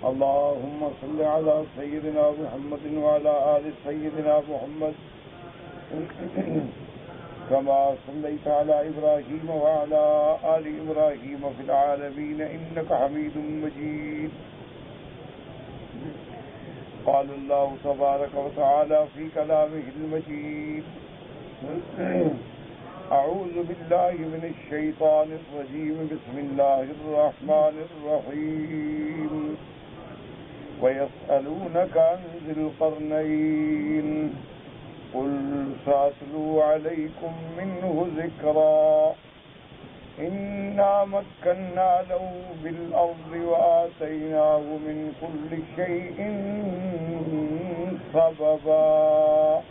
اللهم صل على سيدنا محمد وعلى آل سيدنا محمد كما صليت على إبراهيم وعلى آل إبراهيم في العالمين إنك حميد مجيد. قال الله تبارك وتعالى في كلامه المجيد: أعوذ بالله من الشيطان الرجيم. بسم الله الرحمن الرحيم. ويسألونك عن ذي القرنين قل سأتلو عليكم منه ذكرا إنا مكنا له بالأرض وآتيناه من كل شيء سببا.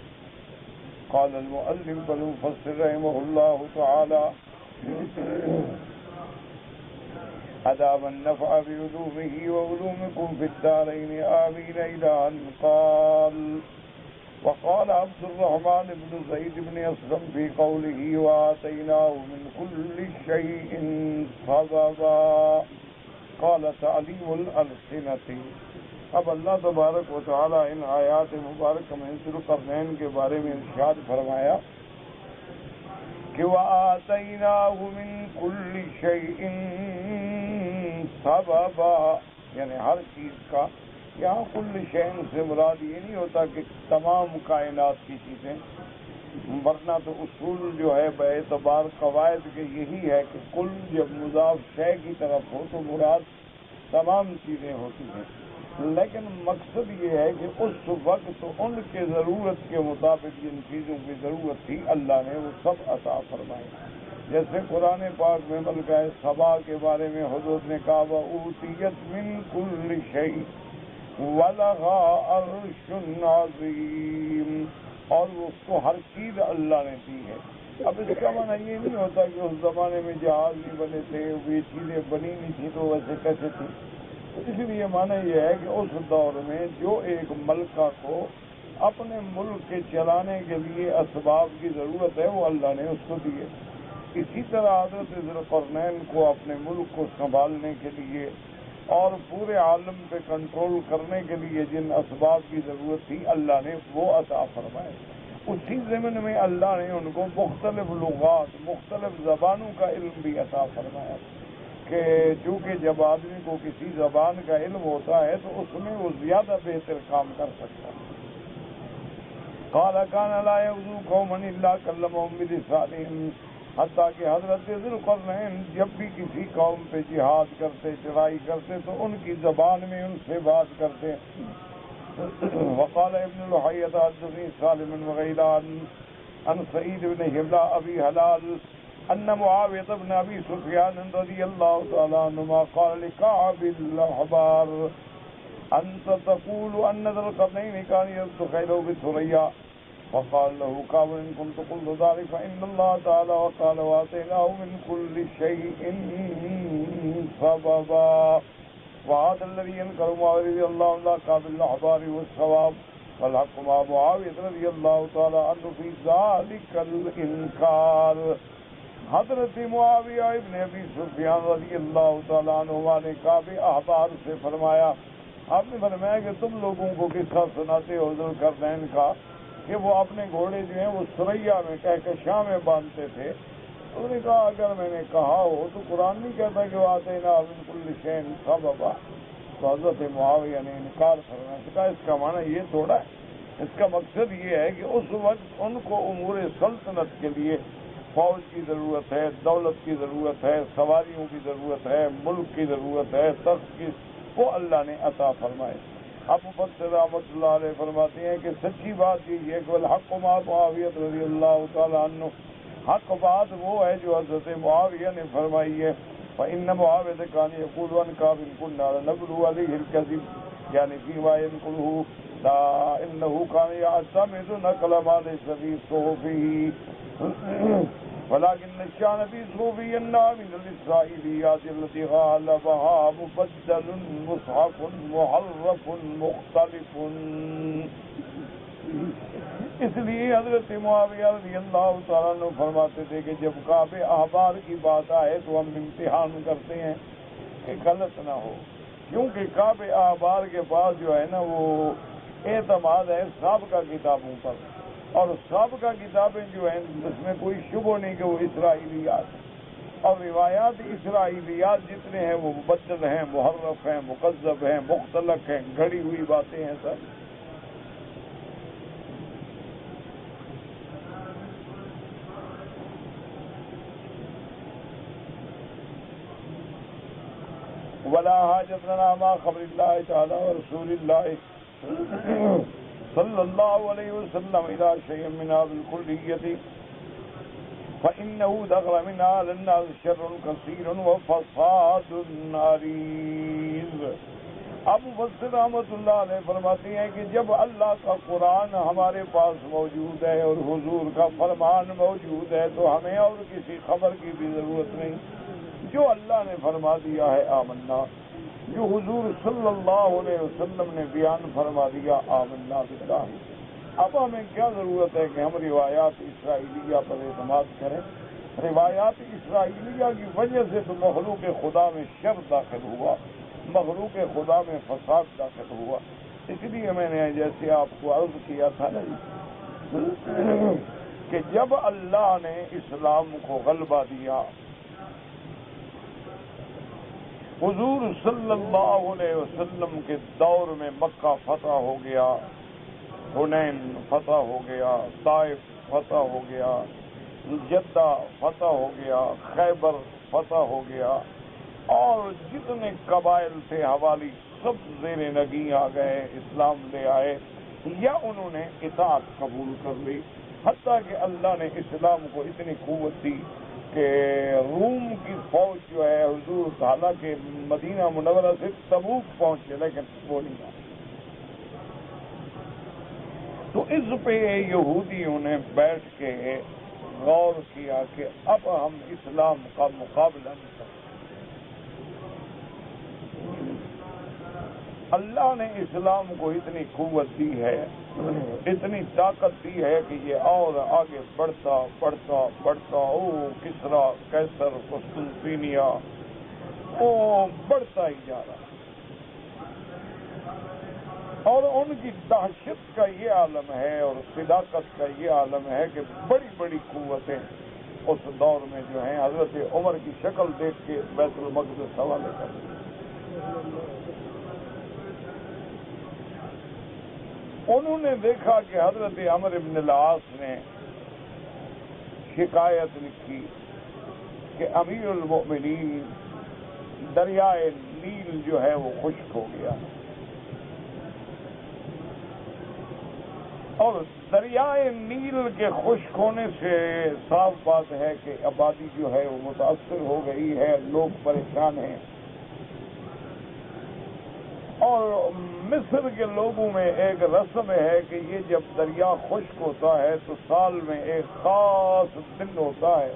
قال المؤلف والمفسر رحمه الله تعالى: أدام النفع بعلومه وعلومكم في الدارين آمين. إلى أن قال: وقال عبد الرحمن بن زيد بن أسلم في قوله وآتيناه من كل شيء سببا قال: تعليم الألسنة. اب اللہ تبارک و تعالی ان آیات مبارکہ میں ذی القرنین کے بارے میں ارشاد فرمایا کہ وَآتَيْنَاهُ مِن كُلِّ شَيْءٍ سَبَبًا، یعنی ہر چیز کا. یہاں کل شیء سے مراد یہ نہیں ہوتا کہ تمام کائنات کی چیزیں، ورنہ تو اصول جو ہے باعتبار قواعد کے یہی ہے کہ کل جب مضاف شے کی طرف ہو تو مراد تمام چیزیں ہوتی ہیں، لیکن مقصد یہ ہے کہ اس وقت ان کے ضرورت کے مطابق جن چیزوں کی ضرورت تھی اللہ نے وہ سب عطا فرمائے. جیسے قرآن پاک میں ملکہ سبا کے بارے میں حضور نے کہا وَأُوتِيَتْ مِن كُلِّ شَيْءٍ وَلَهَا عَرْشٌ عَظِيمٌ، اور اس کو ہر چیز اللہ نے دی ہے. اب اس کا معنی یہ نہیں ہوتا کہ اس زمانے میں جہاز نہیں بنے تھے، یہ چیزیں بنی نہیں تھی تو ویسے کیسے تھی. اس لیے معنی یہ ہے کہ اس دور میں جو ایک ملکہ کو اپنے ملک کے چلانے کے لیے اسباب کی ضرورت ہے وہ اللہ نے اس کو دیے. اسی طرح حضرت ذی القرنین کو اپنے ملک کو سنبھالنے کے لیے اور پورے عالم پہ کنٹرول کرنے کے لیے جن اسباب کی ضرورت تھی اللہ نے وہ عطا فرمائے. اسی ضمن میں اللہ نے ان کو مختلف لغات، مختلف زبانوں کا علم بھی عطا فرمایا کہ چونکہ جب آدمی کو کسی زبان کا علم ہوتا ہے تو اس میں وہ زیادہ بہتر کام کر سکتا ہے. قال كان لا يغزو قوما الا كلمهم بلسانهم، حتیٰ کہ حضرت ذی القرنین جب بھی کسی قوم پہ جہاد کرتے، چڑھائی کرتے تو ان کی زبان میں ان سے بات کرتے. وقال ابن لحیۃ حدثني سالم وغیلان عن سعید بن حبلہ ابی حلال ان معاویہ بن ابی سفیان رضی اللہ تعالی عنہما قال لكعب الاحبار انت تقول ان ذا القرنین كان يرد خيله بثريا، فقال له كعب ان كنت قلت ذلك فان الله تعالى وقال واتيناه من كل شيء سببا. وهذا الذي ينكر معاوية رضي الله عنه كعب الاحبار والصواب، والحق مع معاوية رضي الله تعالى عنه في ذلك الانكار. حضرت معاویہ ابن ابی سفیان رضی اللہ تعالیٰ عنہ نے کعب احبار سے فرمایا، آپ نے فرمایا کہ تم لوگوں کو قصہ سناتے ہو ذی القرنین کا کہ وہ اپنے گھوڑے جو ہیں وہ سریا میں کہکشاں میں باندھتے تھے. انہوں نے کہا اگر میں نے کہا ہو تو قرآن نہیں کہتا کہ وہ آتینا من کل شیء سببا. تو حضرت معاویہ نے انکار فرمایا. کہا اس کا معنی یہ تھوڑا ہے، اس کا مقصد یہ ہے کہ اس وقت ان کو امور سلطنت کے لیے فوج کی ضرورت ہے، دولت کی ضرورت ہے، سواریوں کی ضرورت ہے، ملک کی ضرورت ہے، تخت کی، وہ اللہ نے عطا فرمائے. اب مفسر رحمۃ اللہ علیہ فرماتے ہیں کہ سچی بات یہ ہے کہ الحق مع معاویہ رضی اللہ تعالیٰ عنہ، حق بات وہ ہے جو حضرت معاویہ نے فرمائی ہے. فإن معاویہ كان يقول عن كعب كنا نبلو عليه الكذب، یعنی فيما ينقله لا انه كان يعتمد نقل ما ليس في صحفه ولكن الشأن في صحفه أنها من الإسرائيليات التي غالبها مبدل مصحف محرف مختلف. اس لیے حضرت معاویہ رضی اللہ تعالیٰ عنہ فرماتے تھے کہ جب کعب احبار کی بات آئے تو ہم امتحان کرتے ہیں کہ غلط نہ ہو. کیونکہ کعبہ احبار کے پاس جو ہے نا وہ اعتماد ہے سابقہ کتابوں پر، اور سابقہ کتابیں جو ہیں اس میں کوئی شبہ نہیں کہ وہ اسرائیلیات ہیں، اور روایات اسرائیلیات جتنے ہیں وہ مبدل ہیں، محرف ہیں، مکذب ہیں، مختلف ہیں، گھڑی ہوئی باتیں ہیں سر۔ ولا حاجت لنا ما خبر اللہ تعالی ورسول اللہ صلی اللہ علیہ وسلم اذا شيء منها بالكلية فإنه دخل منها على الناس شر كثير وفساد عريض۔ ابو بصر رحمۃ اللہ علیہ فرماتے ہیں کہ جب اللہ کا قرآن ہمارے پاس موجود ہے اور حضور کا فرمان موجود ہے تو ہمیں اور کسی خبر کی بھی ضرورت نہیں۔ جو اللہ نے فرما دیا ہے آمنا، جو حضور صلی اللہ علیہ وسلم نے بیان فرما دیا آمنا باللہ۔ اب ہمیں کیا ضرورت ہے کہ ہم روایات اسرائیلیہ پر اعتماد کریں؟ روایات اسرائیلیہ کی وجہ سے تو مخلوق خدا میں شر داخل ہوا، مخلوق خدا میں فساد داخل ہوا۔ اس لیے میں نے جیسے آپ کو عرض کیا تھا نا کہ جب اللہ نے اسلام کو غلبہ دیا، حضور صلی اللہ علیہ وسلم کے دور میں مکہ فتح ہو گیا، حنین فتح ہو گیا، طائف فتح ہو گیا، جدہ فتح ہو گیا، خیبر فتح ہو گیا، اور جتنے قبائل تھے حوالی سب زیر نگیں آ گئے، اسلام لے آئے یا انہوں نے اطاعت قبول کر لی، حتیٰ کہ اللہ نے اسلام کو اتنی قوت دی کہ روم کی فوج جو ہے حضور حالانکہ مدینہ منورہ سے تبوک پہنچے لیکن وہ نہیں آئے۔ تو اس پہ یہودیوں نے بیٹھ کے غور کیا کہ اب ہم اسلام کا مقابلہ نہیں کر سکتے۔ اللہ نے اسلام کو اتنی قوت دی ہے، اتنی طاقت دی ہے کہ یہ اور آگے بڑھتا بڑھتا بڑھتا کسرا قیصر قسطنطینیہ بڑھتا ہی جا رہا، اور ان کی دہشت کا یہ عالم ہے اور صداقت کا یہ عالم ہے کہ بڑی بڑی قوتیں اس دور میں جو ہیں حضرت عمر کی شکل دیکھ کے بیت المقدس حوالے کر دی۔ انہوں نے دیکھا کہ حضرت عمرو بن العاص نے شکایت لکھی کہ امیر المؤمنین دریائے نیل جو ہے وہ خشک ہو گیا، اور دریائے نیل کے خشک ہونے سے صاف بات ہے کہ آبادی جو ہے وہ متاثر ہو گئی ہے، لوگ پریشان ہیں، اور مصر کے لوگوں میں ایک رسم ہے کہ یہ جب دریا خشک ہوتا ہے تو سال میں ایک خاص دن ہوتا ہے،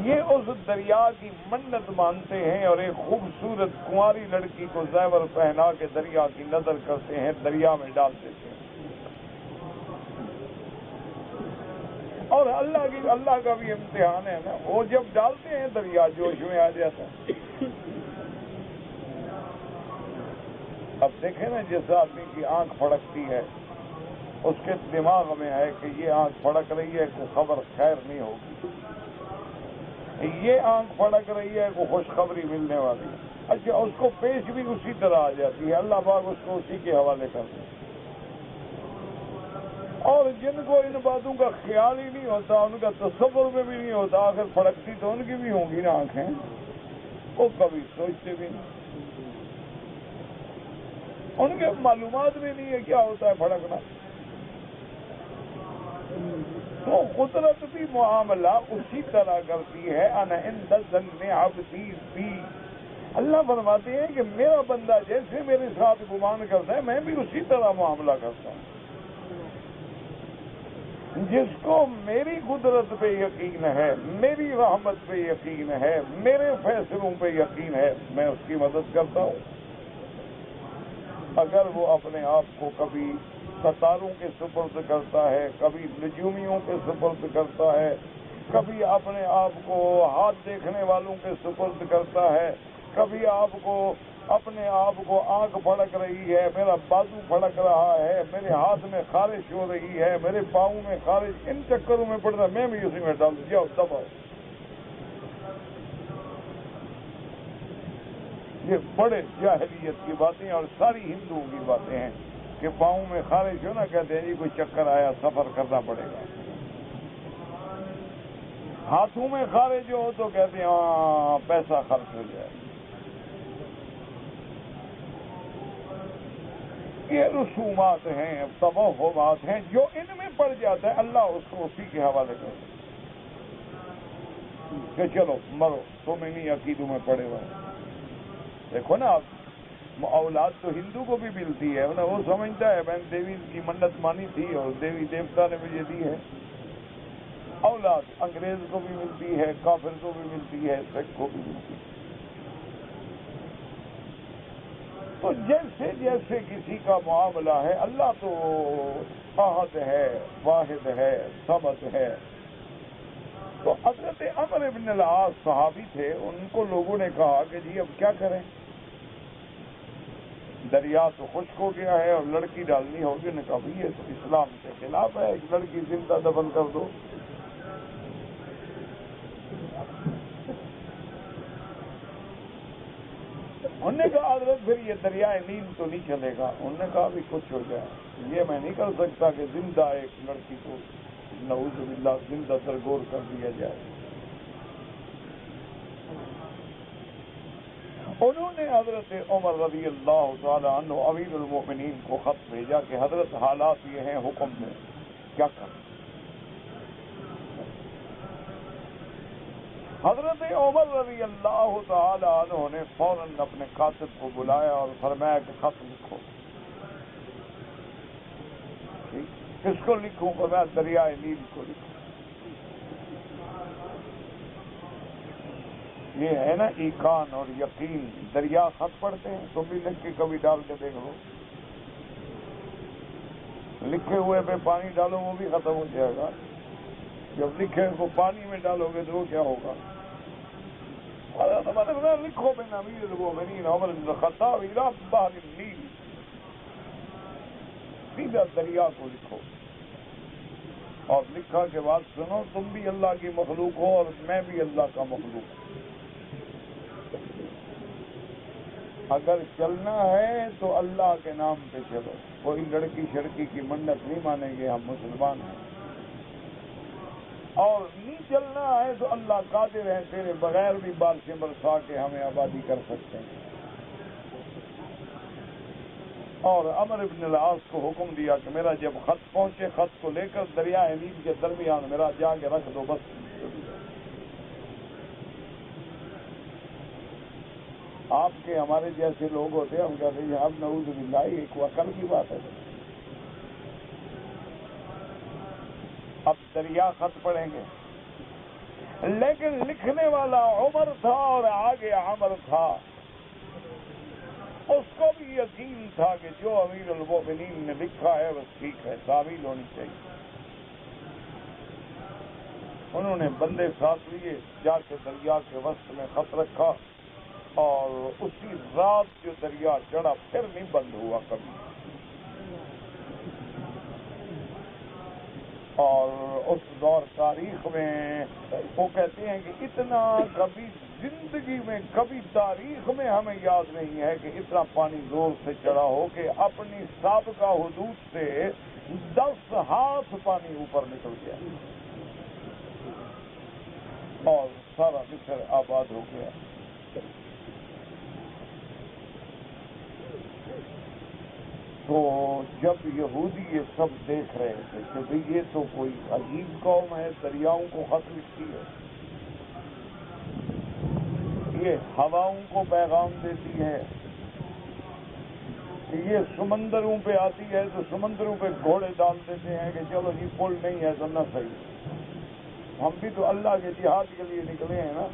یہ اس دریا کی منت مانتے ہیں اور ایک خوبصورت کنواری لڑکی کو زیور پہنا کے دریا کی نظر کرتے ہیں، دریا میں ڈال دیتے ہیں، اور اللہ کا بھی امتحان ہے نا، وہ جب ڈالتے ہیں دریا جوش میں آ جاتا ہے۔ اب دیکھیں نا جس آدمی کی آنکھ پھڑکتی ہے اس کے دماغ میں ہے کہ یہ آنکھ پھڑک رہی ہے کوئی خبر خیر نہیں ہوگی، یہ آنکھ پھڑک رہی ہے کوئی خوشخبری ملنے والی ہے، اچھا اس کو پیش بھی اسی طرح آ جاتی ہے، اللہ پاک اس کو اسی کے حوالے کرتے ہیں۔ اور جن کو ان باتوں کا خیال ہی نہیں ہوتا، ان کا تصور میں بھی نہیں ہوتا، آخر پھڑکتی تو ان کی بھی ہوں گی نا آنکھیں، وہ کبھی سوچتے بھی نہیں، ان کے معلومات بھی نہیں ہے کیا ہوتا ہے پھڑکنا۔ تو قدرت بھی معاملہ اسی طرح کرتی ہے، انا عند ظن عبدی بی، اللہ فرماتے ہیں کہ میرا بندہ جیسے میرے ساتھ گمان کرتا ہے میں بھی اسی طرح معاملہ کرتا ہوں۔ جس کو میری قدرت پہ یقین ہے، میری رحمت پہ یقین ہے، میرے فیصلوں پہ یقین ہے، میں اس کی مدد کرتا ہوں۔ اگر وہ اپنے آپ کو کبھی ستاروں کے سپرد کرتا ہے، کبھی نجومیوں کے سپرد کرتا ہے، کبھی اپنے آپ کو ہاتھ دیکھنے والوں کے سپرد کرتا ہے، کبھی آپ کو اپنے آپ کو آنکھ پھڑک رہی ہے، میرا بازو پھڑک رہا ہے، میرے ہاتھ میں خارش ہو رہی ہے، میرے پاؤں میں خارش، ان چکروں میں پڑ رہا میں بھی اسی میں ڈال دیا دباؤ. یہ بڑے جاہلیت کی باتیں اور ساری ہندوؤں کی باتیں ہیں کہ پاؤں میں خارش ہو نا کہتے ہیں جی کوئی چکر آیا سفر کرنا پڑے گا. ہاتھوں میں خارج ہو تو کہتے ہیں ہاں پیسہ خرچ ہو جائے. یہ رسومات ہیں، توہمات ہیں، جو ان میں پڑ جاتا ہے اللہ اس کو اسی کے حوالے کرتا کہ چلو مرو تم انہی عقیدوں میں پڑے ہو. دیکھو نا آپ اولاد تو ہندو کو بھی ملتی ہے، وہ سمجھتا ہے میں نے دیوی کی منت مانی تھی اور دیوی دیوتا نے مجھے دی ہے. اولاد انگریز کو بھی ملتی ہے، کافر کو بھی ملتی ہے، سکھ کو بھی ملتی ہے. تو جیسے جیسے کسی کا معاملہ ہے، اللہ تو احد ہے، واحد ہے، صمد ہے. تو حضرت عمرو بن العاص صحابی تھے، ان کو لوگوں نے کہا کہ جی اب کیا کریں، دریا تو خشک ہو گیا ہے اور لڑکی ڈالنی ہوگی. انہوں نے کہا بھائی یہ تو اسلام کے خلاف ہے، ایک لڑکی زندہ دفن کر دو. انہوں نے کہا حضرت پھر یہ دریائے نیل تو نہیں چلے گا. انہوں نے کہا بھی کچھ ہو جائے، یہ میں نہیں کر سکتا کہ زندہ ایک لڑکی کو نعوذ باللہ زندہ درگور کر دیا جائے. انہوں نے حضرت عمر رضی اللہ تعالی عنہ امیر المومنین کو خط بھیجا کہ حضرت حالات یہ ہیں، حکم میں کیا کریں. حضرت عمر رضی اللہ تعالی عنہ نے فوراً اپنے کاتب کو بلایا اور فرمایا کہ خط لکھو. کس کو لکھوں؟ فرمایا دریائے نیل کو لکھو. یہ ہے نا ایقان اور یقین. دریا خط پڑھتے ہیں، تم بھی لکھ کے کبھی ڈال کے دیکھ لو. لکھے ہوئے پہ پانی ڈالو وہ بھی ختم ہو جائے گا. جب لکھے کو پانی میں ڈالو گے تو وہ کیا ہوگا؟ لکھو بن امیر المومنین عمر بن الخطاب الی بحر النیل، سیدھا دریا کو لکھو. اور لکھا کے بعد سنو، تم بھی اللہ کی مخلوق ہو اور میں بھی اللہ کا مخلوق ہوں. اگر چلنا ہے تو اللہ کے نام پہ چلو، کوئی لڑکی شڑکی کی منت نہیں مانیں گے، ہم مسلمان ہیں. اور نہیں چلنا ہے تو اللہ قادر ہے، تیرے بغیر بھی بارشیں برسا کے ہمیں آبادی کر سکتے ہیں. اور عمرو بن العاص کو حکم دیا کہ میرا جب خط پہنچے خط کو لے کر دریائے نیل کے درمیان میرا جا کے رکھ دو بس. آپ کے ہمارے جیسے لوگ ہوتے ہیں، ہم کہتے ہیں اب نعوذ باللہ ایک عقل کی بات ہے. اب دریا خط پڑھیں گے، لیکن لکھنے والا عمر تھا اور آگے عمر تھا. اس کو بھی یقین تھا کہ جو امیر المومنین نے لکھا ہے بس ٹھیک ہے، تعویل ہونی چاہیے. انہوں نے بندے ساتھ لیے، جا کے دریا کے وسط میں خط رکھا اور اسی رات جو دریا چڑھا پھر نہیں بند ہوا کبھی. اور اس دور تاریخ میں وہ کہتے ہیں کہ اتنا کبھی زندگی میں کبھی تاریخ میں ہمیں یاد نہیں ہے کہ اتنا پانی زور سے چڑھا ہو کہ اپنی سابقہ حدود سے 10 ہاتھ پانی اوپر نکل گیا اور سارا مصر آباد ہو گیا. تو جب یہودی یہ سب دیکھ رہے تھے کہ بھئی یہ تو کوئی عجیب قوم ہے، دریاؤں کو خط لکھتی ہے، یہ ہواؤں کو پیغام دیتی ہے، یہ سمندروں پہ آتی ہے تو سمندروں پہ گھوڑے ڈال دیتے ہیں کہ چلو جی پل نہیں ہے تو نہ صحیح. ہم بھی تو اللہ کے جہاد کے لیے نکلے ہیں نا.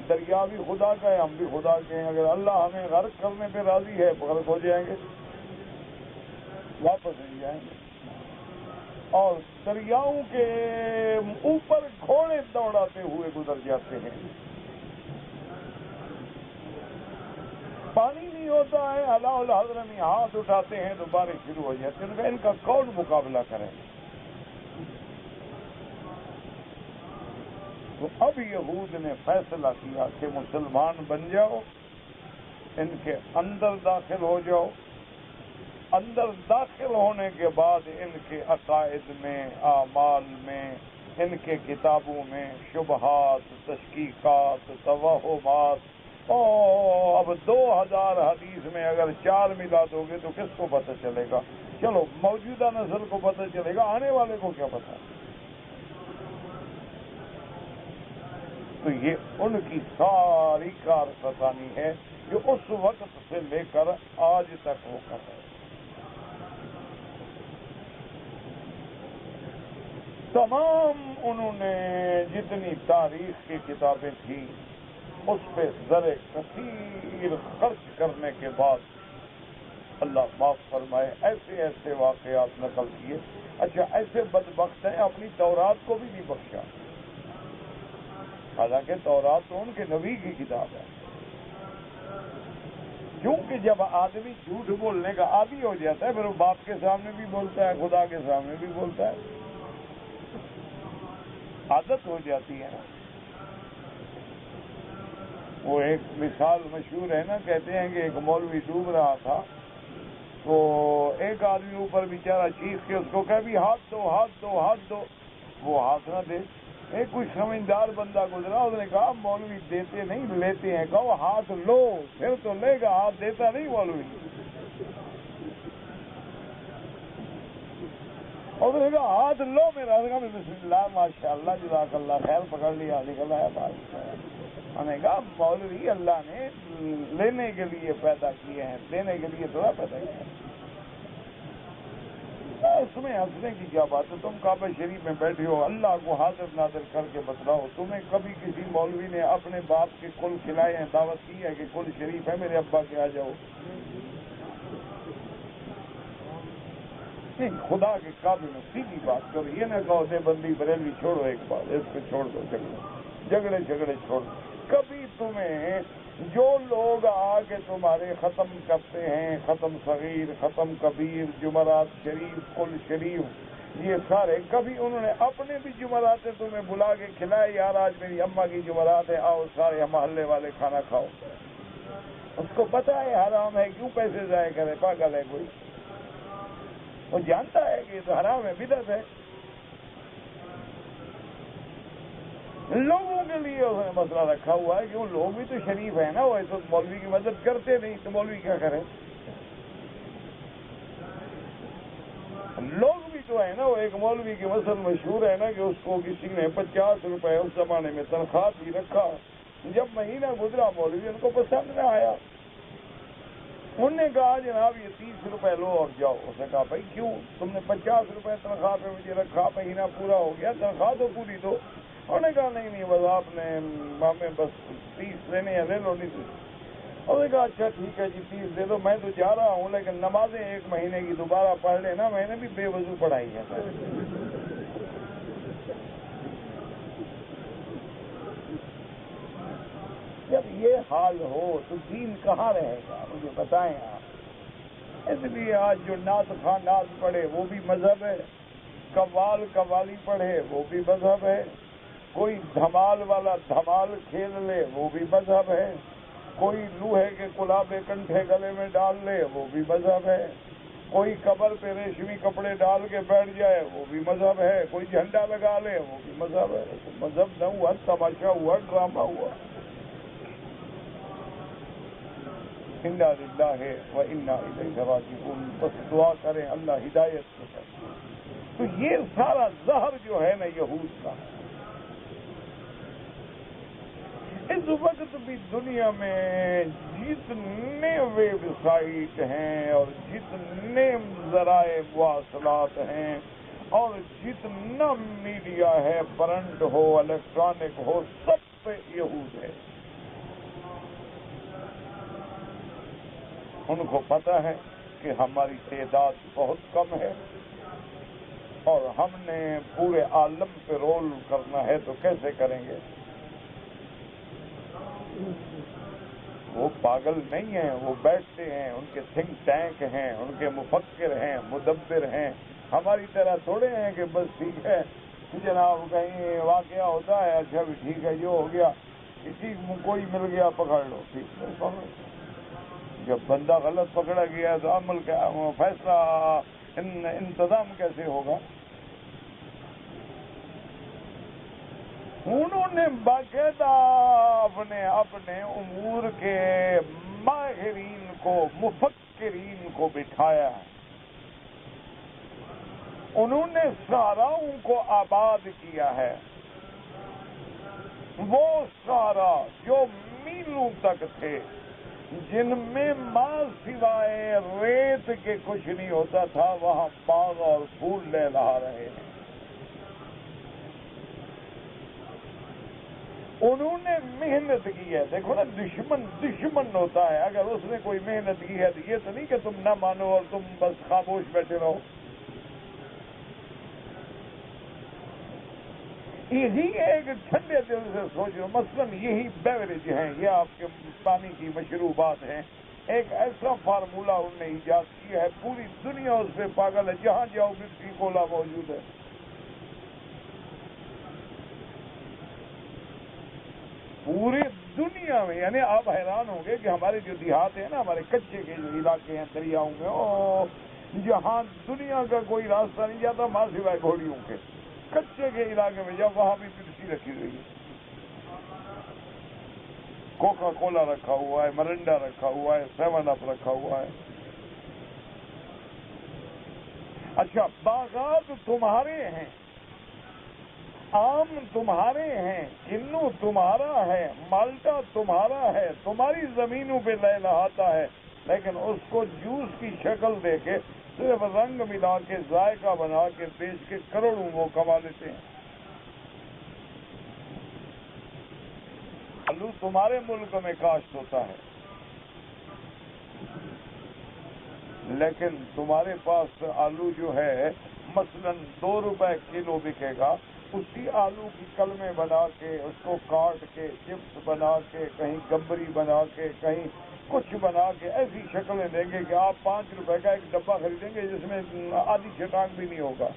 دریا بھی خدا کا ہے، ہم بھی خدا کے ہیں. اگر اللہ ہمیں غرق کرنے پہ راضی ہے غرق ہو جائیں گے، واپس نہیں جائیں گے. اور دریاؤں کے اوپر گھوڑے دوڑاتے ہوئے گزر جاتے ہیں. پانی نہیں ہوتا ہے، اللہ الحضرمی ہاتھ اٹھاتے ہیں تو بارش شروع ہو جاتی ہے، ان کا کون مقابلہ کرے؟ تو اب یہود نے فیصلہ کیا کہ مسلمان بن جاؤ، ان کے اندر داخل ہو جاؤ، اندر داخل ہونے کے بعد ان کے عقائد میں، اعمال میں، ان کے کتابوں میں شبہات، تشکیکات، توہمات، اب 2000 حدیث میں اگر 4 ملا دو گے تو کس کو پتہ چلے گا؟ چلو موجودہ نسل کو پتہ چلے گا، آنے والے کو کیا پتہ؟ تو یہ ان کی ساری کارستانی ہے جو اس وقت سے لے کر آج تک وہ کر رہے ہیں۔ تمام انہوں نے جتنی تاریخ کی کتابیں تھیں اس پہ زر کثیر خرچ کرنے کے بعد اللہ معاف فرمائے ایسے ایسے واقعات نقل کیے۔ اچھا، ایسے بدبخت ہیں اپنی تورات کو بھی نہیں بخشا، حالانکہ تورات تو ان کے نبی کی کتاب ہے۔ کیونکہ جب آدمی جھوٹ بولنے کا عادی ہو جاتا ہے پھر وہ باپ کے سامنے بھی بولتا ہے، خدا کے سامنے بھی بولتا ہے، عادت ہو جاتی ہے نا۔ وہ ایک مثال مشہور ہے نا، کہتے ہیں کہ ایک مولوی ڈوب رہا تھا تو ایک آدمی اوپر بیچارہ چیخ کے اس کو کہا بھی ہاتھ دو ہاتھ دو ہاتھ دو، وہ ہاتھ نہ دے۔ ایک کوئی سمجھدار بندہ گزرا، اس نے کہا مولوی دیتے نہیں لیتے ہیں، کہو ہاتھ لو پھر تو لے گا، ہاتھ دیتا نہیں مولوی۔ اور اس نے کہا ہاتھ لو میرا، بسم اللہ ماشاء اللہ جزاک اللہ خیر، پکڑ لیا، نکل آیا بات۔ میں نے کہا مولوی اللہ نے لینے کے لیے پیدا کیے ہیں، دینے کے لیے تھوڑا پیدا کیا ہے۔ اس میں ہنسنے کی کیا بات ہے؟ تم کعبہ شریف میں بیٹھے ہو، اللہ کو حاضر ناظر کر کے بتلاؤ، تمہیں کبھی کسی مولوی نے اپنے باپ کے کل کھلائے ہیں، دعوت کی ہے کہ کل شریف ہے میرے ابا کے آ جاؤ؟ نہیں، خدا کے کعبے میں سیدھی بات کرو، یہ نہ کہو دے بندی بریلوی چھوڑو، ایک بات اس کو چھوڑ دو، جھگڑے چھوڑ دو۔ کبھی تمہیں جو لوگ آ کے تمہارے ختم کرتے ہیں، ختم صغیر، ختم کبیر، جمعرات شریف، کل شریف، یہ سارے کبھی انہوں نے اپنے بھی جمعرات تمہیں بلا کے کھلائے، یار آج میری اماں کی جمعرات ہے، آؤ سارے محلے والے کھانا کھاؤ؟ اس کو پتا ہے حرام ہے، کیوں پیسے ضائع کرے؟ پاگل ہے کوئی؟ وہ جانتا ہے کہ یہ تو حرام ہے، بدعت ہے۔ لوگوں کے لیے اس نے مسئلہ رکھا ہوا ہے کہ وہ لوگ بھی تو شریف ہیں نا، وہ تو مولوی کی مدد کرتے نہیں تو مولوی کیا کرے؟ لوگ بھی تو ہے نا، وہ ایک مولوی کی مثل مشہور ہے نا کہ اس کو کسی نے 50 روپے اس زمانے میں تنخواہ بھی رکھا، جب مہینہ گزرا مولوی ان کو پسند نہ آیا، انہوں نے کہا جناب یہ 30 روپے لو اور جاؤ۔ اس نے کہا بھائی کیوں؟ تم نے 50 روپے تنخواہ پہ مجھے رکھا، مہینہ پورا ہو گیا، تنخواہ تو پوری دو۔ انہوں نے کہا نہیں بس آپ نے ہمیں بس 30 لینے ہیں، لے لو نہیں تو۔ انہوں نے کہا اچھا ٹھیک ہے جی 30 دے دو، میں تو جا رہا ہوں لیکن نمازیں 1 مہینے کی دوبارہ پڑھ لینا، میں نے بھی بے وضو پڑھائی ہے۔ جب یہ حال ہو تو دین کہاں رہے گا؟ مجھے بتائیں آپ۔ اس لیے آج جو نعت خواں نعت پڑھے وہ بھی مذہب ہے، قوال قوالی پڑھے وہ بھی مذہب ہے، کوئی دھمال والا دھمال کھیل لے وہ بھی مذہب ہے، کوئی لوہے کے کلابے کنٹھے گلے میں ڈال لے وہ بھی مذہب ہے، کوئی قبر پہ ریشمی کپڑے ڈال کے بیٹھ جائے وہ بھی مذہب ہے، کوئی جھنڈا لگا لے وہ بھی مذہب ہے۔ مذہب نہ ہوا، تماشا ہوا، ڈرامہ ہوا۔ انا للہ و انا الیہ راجعون۔ بس دعا کریں اللہ ہدایت کو کرے۔ تو یہ سارا زہر جو ہے نا یہود کا، اس وقت بھی دنیا میں جتنے ویب سائٹ ہیں اور جتنے ذرائع مواصلات ہیں اور جتنا میڈیا ہے، پرنٹ ہو الیکٹرانک ہو، سب پہ یہود ہے۔ ان کو پتا ہے کہ ہماری تعداد بہت کم ہے اور ہم نے پورے عالم پہ رول کرنا ہے تو کیسے کریں گے؟ وہ پاگل نہیں ہیں، وہ بیٹھتے ہیں، ان کے تھنک ٹینک ہیں، ان کے مفکر ہیں، مدبر ہیں. ہماری طرح تھوڑے ہیں کہ بس ٹھیک ہے جناب کہیں واقعہ ہوتا ہے، اچھا بھی ٹھیک ہے جو ہو گیا، کسی کوئی مل گیا پکڑ لو، ٹھیک ہے. جب بندہ غلط پکڑا گیا تو عمل کا فیصلہ انتظام کیسے ہوگا؟ انہوں نے باقاعدہ اپنے امور کے ماہرین کو، مفکرین کو بٹھایا ہے. انہوں نے صحراؤں کو آباد کیا ہے. وہ صحرا جو میلوں تک تھے، جن میں ماں سوائے ریت کے کچھ نہیں ہوتا تھا، وہاں باغ اور پھول لہلا رہے ہیں. انہوں نے محنت کی ہے. دیکھو نا، دشمن ہوتا ہے. اگر اس نے کوئی محنت کی ہے تو یہ تو نہیں کہ تم نہ مانو اور تم بس خاموش بیٹھے رہو. یہی ایک ٹھنڈے دل سے سوچ لو. مثلاً یہی بیوریج ہیں، یہ آپ کے پانی کی مشروبات ہیں. ایک ایسا فارمولہ انہوں نے ایجاد کیا ہے، پوری دنیا اس پہ پاگل ہے. جہاں جاؤ وسکی کولا موجود ہے. پوری دنیا میں. یعنی آپ حیران ہوں گے کہ ہمارے جو دیہات ہیں نا، ہمارے کچے کے جو علاقے ہیں دریاؤں میں، جہاں دنیا کا کوئی راستہ نہیں جاتا ماں سوائے گھوڑیوں کے، کچے کے علاقے میں جب وہاں بھی پیپسی رکھی ہوئی ہے، کوکا کولا رکھا ہوا ہے، مرنڈا رکھا ہوا ہے، 7 اپ رکھا ہوا ہے. اچھا، باغات تمہارے ہیں، آم تمہارے ہیں، کنو تمہارا ہے، مالٹا تمہارا ہے، تمہاری زمینوں پہ لہلاتا ہے، لیکن اس کو جوس کی شکل دے کے صرف رنگ ملا کے ذائقہ بنا کے بیچ کے کروڑوں وہ کما لیتے ہیں. آلو تمہارے ملک میں کاشت ہوتا ہے، لیکن تمہارے پاس آلو جو ہے مثلاً 2 روپے کلو بکے گا. اسی آلو کی کلمیں بنا کے، اس کو کاٹ کے، چپس بنا کے، کہیں گمبری بنا کے، کہیں کچھ بنا کے ایسی شکلیں دیں گے کہ آپ 5 روپے کا ایک ڈبہ خریدیں گے جس میں آدھی چٹان بھی نہیں ہوگا.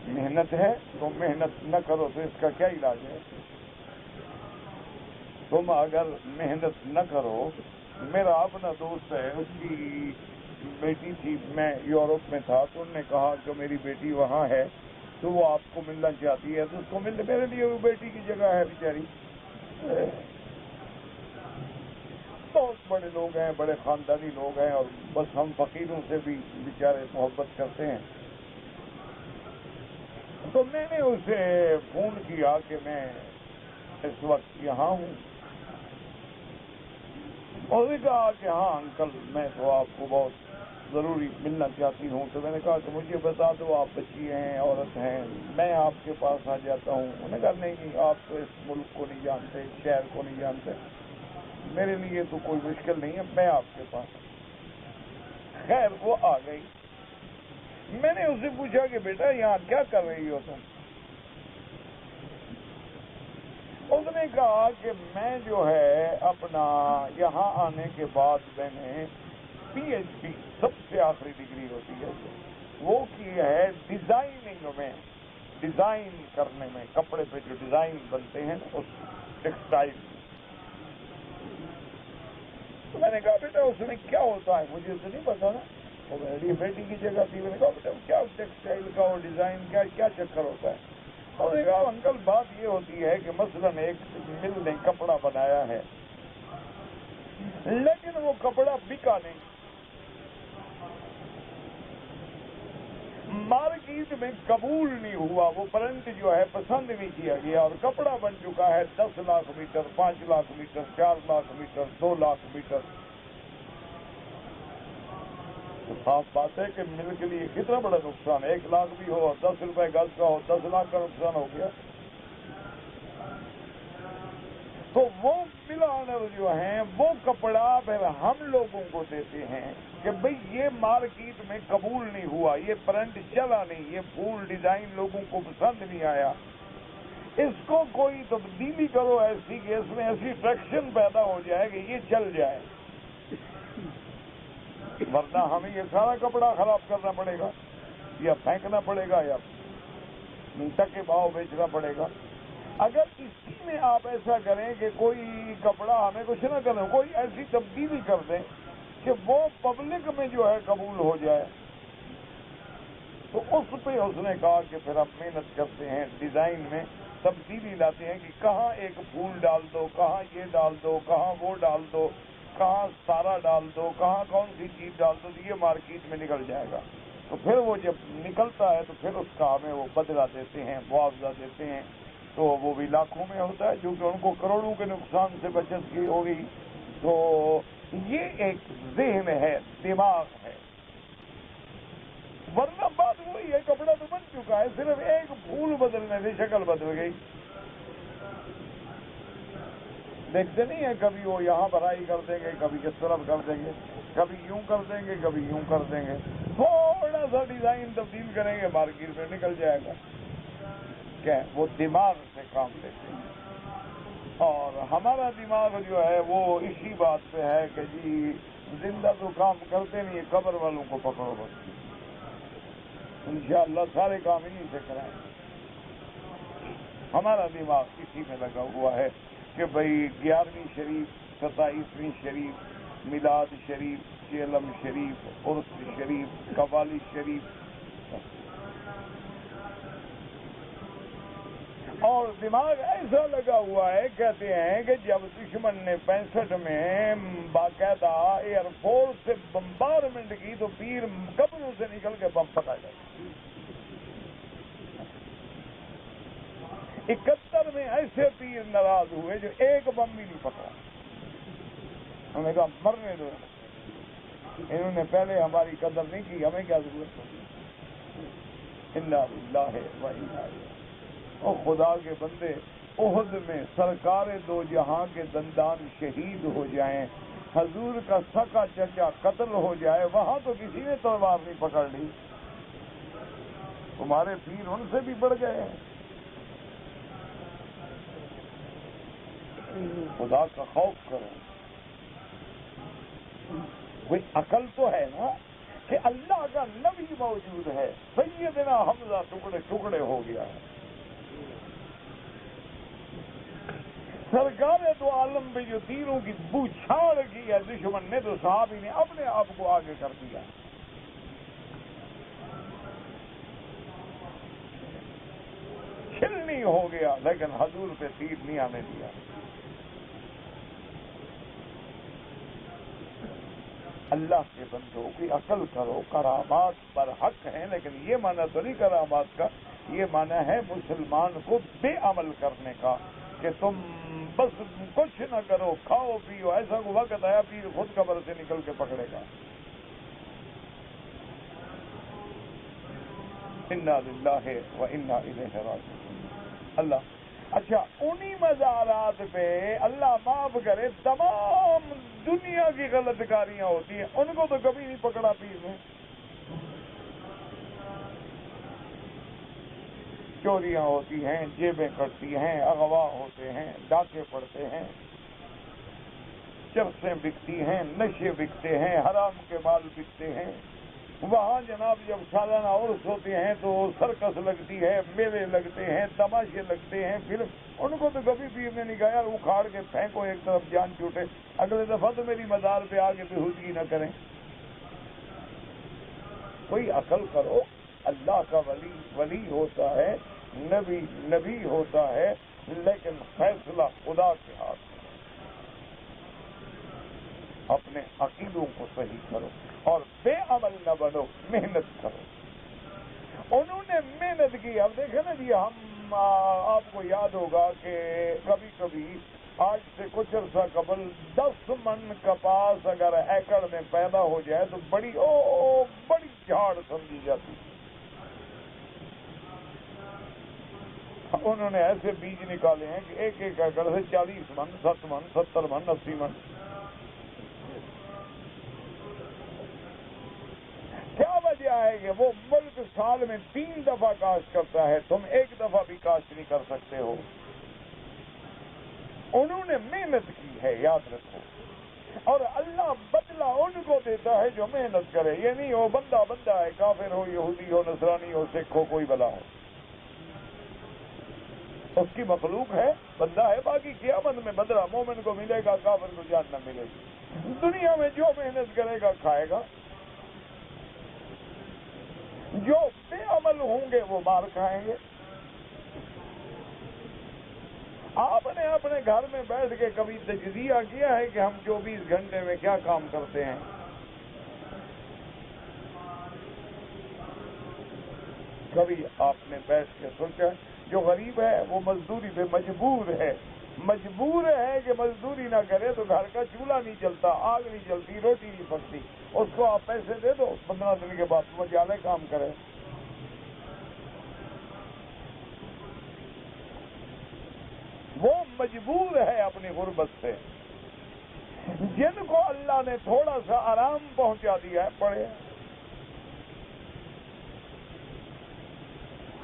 محنت ہے، تم محنت نہ کرو تو اس کا کیا علاج ہے؟ تم اگر محنت نہ کرو. میرا اپنا دوست ہے، اس کی بیٹی تھی، میں یورپ میں تھا تو انہوں نے کہا کہ میری بیٹی وہاں ہے تو وہ آپ کو ملنا چاہتی ہے، تو اس کو ملنے، میرے لیے وہ بیٹی کی جگہ ہے بیچاری. بہت بڑے لوگ ہیں، بڑے خاندانی لوگ ہیں، اور بس ہم فقیروں سے بھی بیچارے محبت کرتے ہیں. تو میں نے اسے فون کیا کہ میں اس وقت یہاں ہوں. اور نے کہا کہ ہاں انکل، میں تو آپ کو بہت ضروری ملنا چاہتی ہوں. تو میں نے کہا کہ مجھے بتا دو، آپ بچی ہیں، عورت ہیں، میں آپ کے پاس آ جاتا ہوں. انہوں نے کہا نہیں، آپ تو اس ملک کو نہیں جانتے، اس شہر کو نہیں جانتے، میرے لیے تو کوئی مشکل نہیں ہے، میں آپ کے پاس. خیر وہ آ گئی. میں نے اس سے پوچھا کہ بیٹا یہاں کیا کر رہی ہو تم؟ اس نے کہا کہ میں جو ہے اپنا یہاں آنے کے بعد میں نے PhD، سب سے آخری ڈگری ہوتی ہے وہ کی ہے ڈیزائننگ میں، ڈیزائن کرنے میں، کپڑے پہ جو ڈیزائن بنتے ہیں اس ٹیکسٹائل. تو میں نے کہا بیٹا اس میں کیا ہوتا ہے؟ مجھے تو نہیں پتا نا. وہ میری بیٹی کی جگہ تھی. میں نے کہا بیٹا کیا ٹیکسٹائل کا اور ڈیزائن کیا چکر ہوتا ہے؟ اور نے کہا انکل بات یہ ہوتی ہے کہ مثلاً ایک مل نے کپڑا بنایا ہے، لیکن وہ کپڑا بکا نہیں، مارکیٹ میں قبول نہیں ہوا، وہ پرنٹ جو ہے پسند نہیں کیا گیا، اور کپڑا بن چکا ہے 10 lakh metre, 5 lakh metre, 4 lakh metre, 2 lakh metre. تو صاف بات ہے کہ مل کے لیے کتنا بڑا نقصان ہے. 1 لاکھ بھی ہو اور 10 روپے گز کا ہو، 10 لاکھ کا نقصان ہو گیا. تو وہ مل آنر جو ہیں وہ کپڑا پھر ہم لوگوں کو دیتے ہیں کہ بھئی یہ مارکیٹ میں قبول نہیں ہوا، یہ پرنٹ چلا نہیں، یہ پھول ڈیزائن لوگوں کو پسند نہیں آیا، اس کو کوئی تبدیلی کرو ایسی کہ اس میں ایسی ٹریکشن پیدا ہو جائے کہ یہ چل جائے، ورنہ ہمیں یہ سارا کپڑا خراب کرنا پڑے گا یا پھینکنا پڑے گا یا ٹکے بھاؤ بیچنا پڑے گا۔ اگر اسی میں آپ ایسا کریں کہ کوئی کپڑا ہمیں کچھ نہ کریں، کوئی ایسی تبدیلی کر دیں کہ وہ پبلک میں جو ہے قبول ہو جائے، تو اس پہ اس نے کہا کہ پھر ہم محنت کرتے ہیں، ڈیزائن میں تبدیلی لاتے ہیں کہ کہاں ایک پھول ڈال دو، کہاں یہ ڈال دو، کہاں وہ ڈال دو، کہاں ستارہ ڈال دو، کہاں کون سی چیز ڈال دو، تو یہ مارکیٹ میں نکل جائے گا۔ تو پھر وہ جب نکلتا ہے تو پھر اس کا ہمیں وہ بدلہ دیتے ہیں، معاوضہ دیتے ہیں، تو وہ بھی لاکھوں میں ہوتا ہے، کیونکہ ان کو کروڑوں کے نقصان سے بچت کی ہوگی۔ تو یہ ایک ذہن ہے، دماغ ہے، ورنہ بات وہی ہے، کپڑا تو بن چکا ہے، صرف ایک پھول بدلنے سے شکل بدل گئی۔ دیکھتے نہیں ہیں کبھی وہ یہاں بھرائی کر دیں گے، کبھی کس طرف کر دیں گے، کبھی یوں کر دیں گے، کبھی یوں کر دیں گے، تھوڑا سا ڈیزائن تبدیل کریں گے، مارکیٹ میں نکل جائے گا۔ کیا وہ دماغ سے کام لیتے ہیں، اور ہمارا دماغ جو ہے وہ اسی بات پہ ہے کہ جی زندہ تو کام کرتے نہیں، قبر والوں کو پکڑو بس، انشاءاللہ سارے کام انہیں سے کرائیں۔ ہمارا دماغ اسی میں لگا ہوا ہے کہ بھئی 11ویں شریف، 27ویں شریف، میلاد شریف، چیلم شریف، عرس شریف، قوالی شریف، اور دماغ ایسا لگا ہوا ہے، کہتے ہیں کہ جب دشمن نے 65 میں باقاعدہ ایئر فورس سے بمبارمنٹ کی تو پیر قبروں سے نکل کے بم پکا جائے۔ 71 میں ایسے پیر ناراض ہوئے جو ایک بم بھی نہیں پکڑا، انہوں نے کہا مرنے دو، انہوں نے پہلے ہماری قدر نہیں کی، ہمیں کیا ضرورت ہے۔ انا للہ و انا الیہ۔ اور خدا کے بندے، احد میں سرکار دو جہاں کے دندان شہید ہو جائیں، حضور کا سکا چچا قتل ہو جائے، وہاں تو کسی نے تلوار نہیں پکڑ لی، تمہارے پیر ان سے بھی بڑھ گئے ہیں۔ خدا کا خوف کرو، کوئی عقل تو ہے نا کہ اللہ کا نبی موجود ہے، سیدنا حمزہ ٹکڑے ٹکڑے ہو گیا ہے، سرکار دو عالم پہ جو تیروں کی بوچھاڑ کی ہے دشمن نے، تو صحابی نے اپنے آپ کو آگے کر دیا، چھلنی ہو گیا، لیکن حضور پہ تیر نہیں آنے دیا۔ اللہ کے بندوں کی عقل کرو، کرامات پر حق ہیں، لیکن یہ معنی تو نہیں کرامات کا، یہ معنی ہے مسلمان کو بے عمل کرنے کا، کہ تم بس کچھ نہ کرو، کھاؤ پیو، ایسا کو وقت آیا پیر خود قبر سے نکل کے پکڑے گا۔ انا للہ و انا الیہ راجعون۔ اللہ اچھا، انہی مزارات پہ اللہ معاف کرے تمام دنیا کی غلط کاریاں ہوتی ہیں، ان کو تو کبھی نہیں پکڑا پیر نے۔ چوریاں ہوتی ہیں، جیبیں کٹتی ہیں، اغوا ہوتے ہیں، ڈاکے پڑتے ہیں، چرسیں بکتی ہیں، نشے بکتے ہیں، حرام کے مال بکتے ہیں، وہاں جناب جب سالانہ عرس ہوتے ہیں تو سرکس لگتی ہے، میلے لگتے ہیں، تماشے لگتے ہیں، فلم، ان کو تو کبھی پیر نے نہیں کہا یار اکھاڑ کے پھینکو ایک طرف جان چھوٹے، اگلے دفعہ تو میری مزار پہ آ کے بےہودگی نہ کریں۔ کوئی عقل کرو، اللہ کا ولی ہوتا ہے، نبی ہوتا ہے، لیکن فیصلہ خدا کے ہاتھ میں۔ اپنے عقیدوں کو صحیح کرو اور بے عمل نہ بنو، محنت کرو۔ انہوں نے محنت کی۔ اب دیکھیں نا جی، ہم آپ کو یاد ہوگا کہ کبھی کبھی آج سے کچھ عرصہ قبل 10 من کپاس اگر ایکڑ میں پیدا ہو جائے تو بڑی جھاڑ سمجھی جاتی۔ انہوں نے ایسے بیج نکالے ہیں کہ ایک ایک ایکڑ سے 40 من، 60 من، 70 من، 80 من۔ جائے کہ وہ ملک سال میں 3 دفعہ کاشت کرتا ہے، تم 1 دفعہ بھی کاشت نہیں کر سکتے ہو۔ انہوں نے محنت کی ہے، یاد رکھو، اور اللہ بدلہ ان کو دیتا ہے جو محنت کرے۔ یہ نہیں ہو بندہ ہے، کافر ہو، یہودی ہو، نصرانی ہو، سکھ ہو، کوئی بلا ہو، اس کی مخلوق ہے، بندہ ہے، باقی قیامت میں بدلہ مومن کو ملے گا، کافر کو جہنم ملے گی۔ دنیا میں جو محنت کرے گا کھائے گا، جو بے عمل ہوں گے وہ مار کھائیں گے۔ آپ نے اپنے گھر میں بیٹھ کے کبھی تجزیہ کیا ہے کہ ہم 24 گھنٹے میں کیا کام کرتے ہیں؟ کبھی آپ نے بیٹھ کے سوچا؟ جو غریب ہے وہ مزدوری پہ مجبور ہے کہ مزدوری نہ کرے تو گھر کا چولہا نہیں چلتا، آگ نہیں جلتی، روٹی نہیں پکتی، اس کو آپ پیسے دے دو، 15 دن کے بعد وہ جالے کام کرے۔ وہ مجبور ہے اپنی غربت سے۔ جن کو اللہ نے تھوڑا سا آرام پہنچا دیا ہے، پڑھے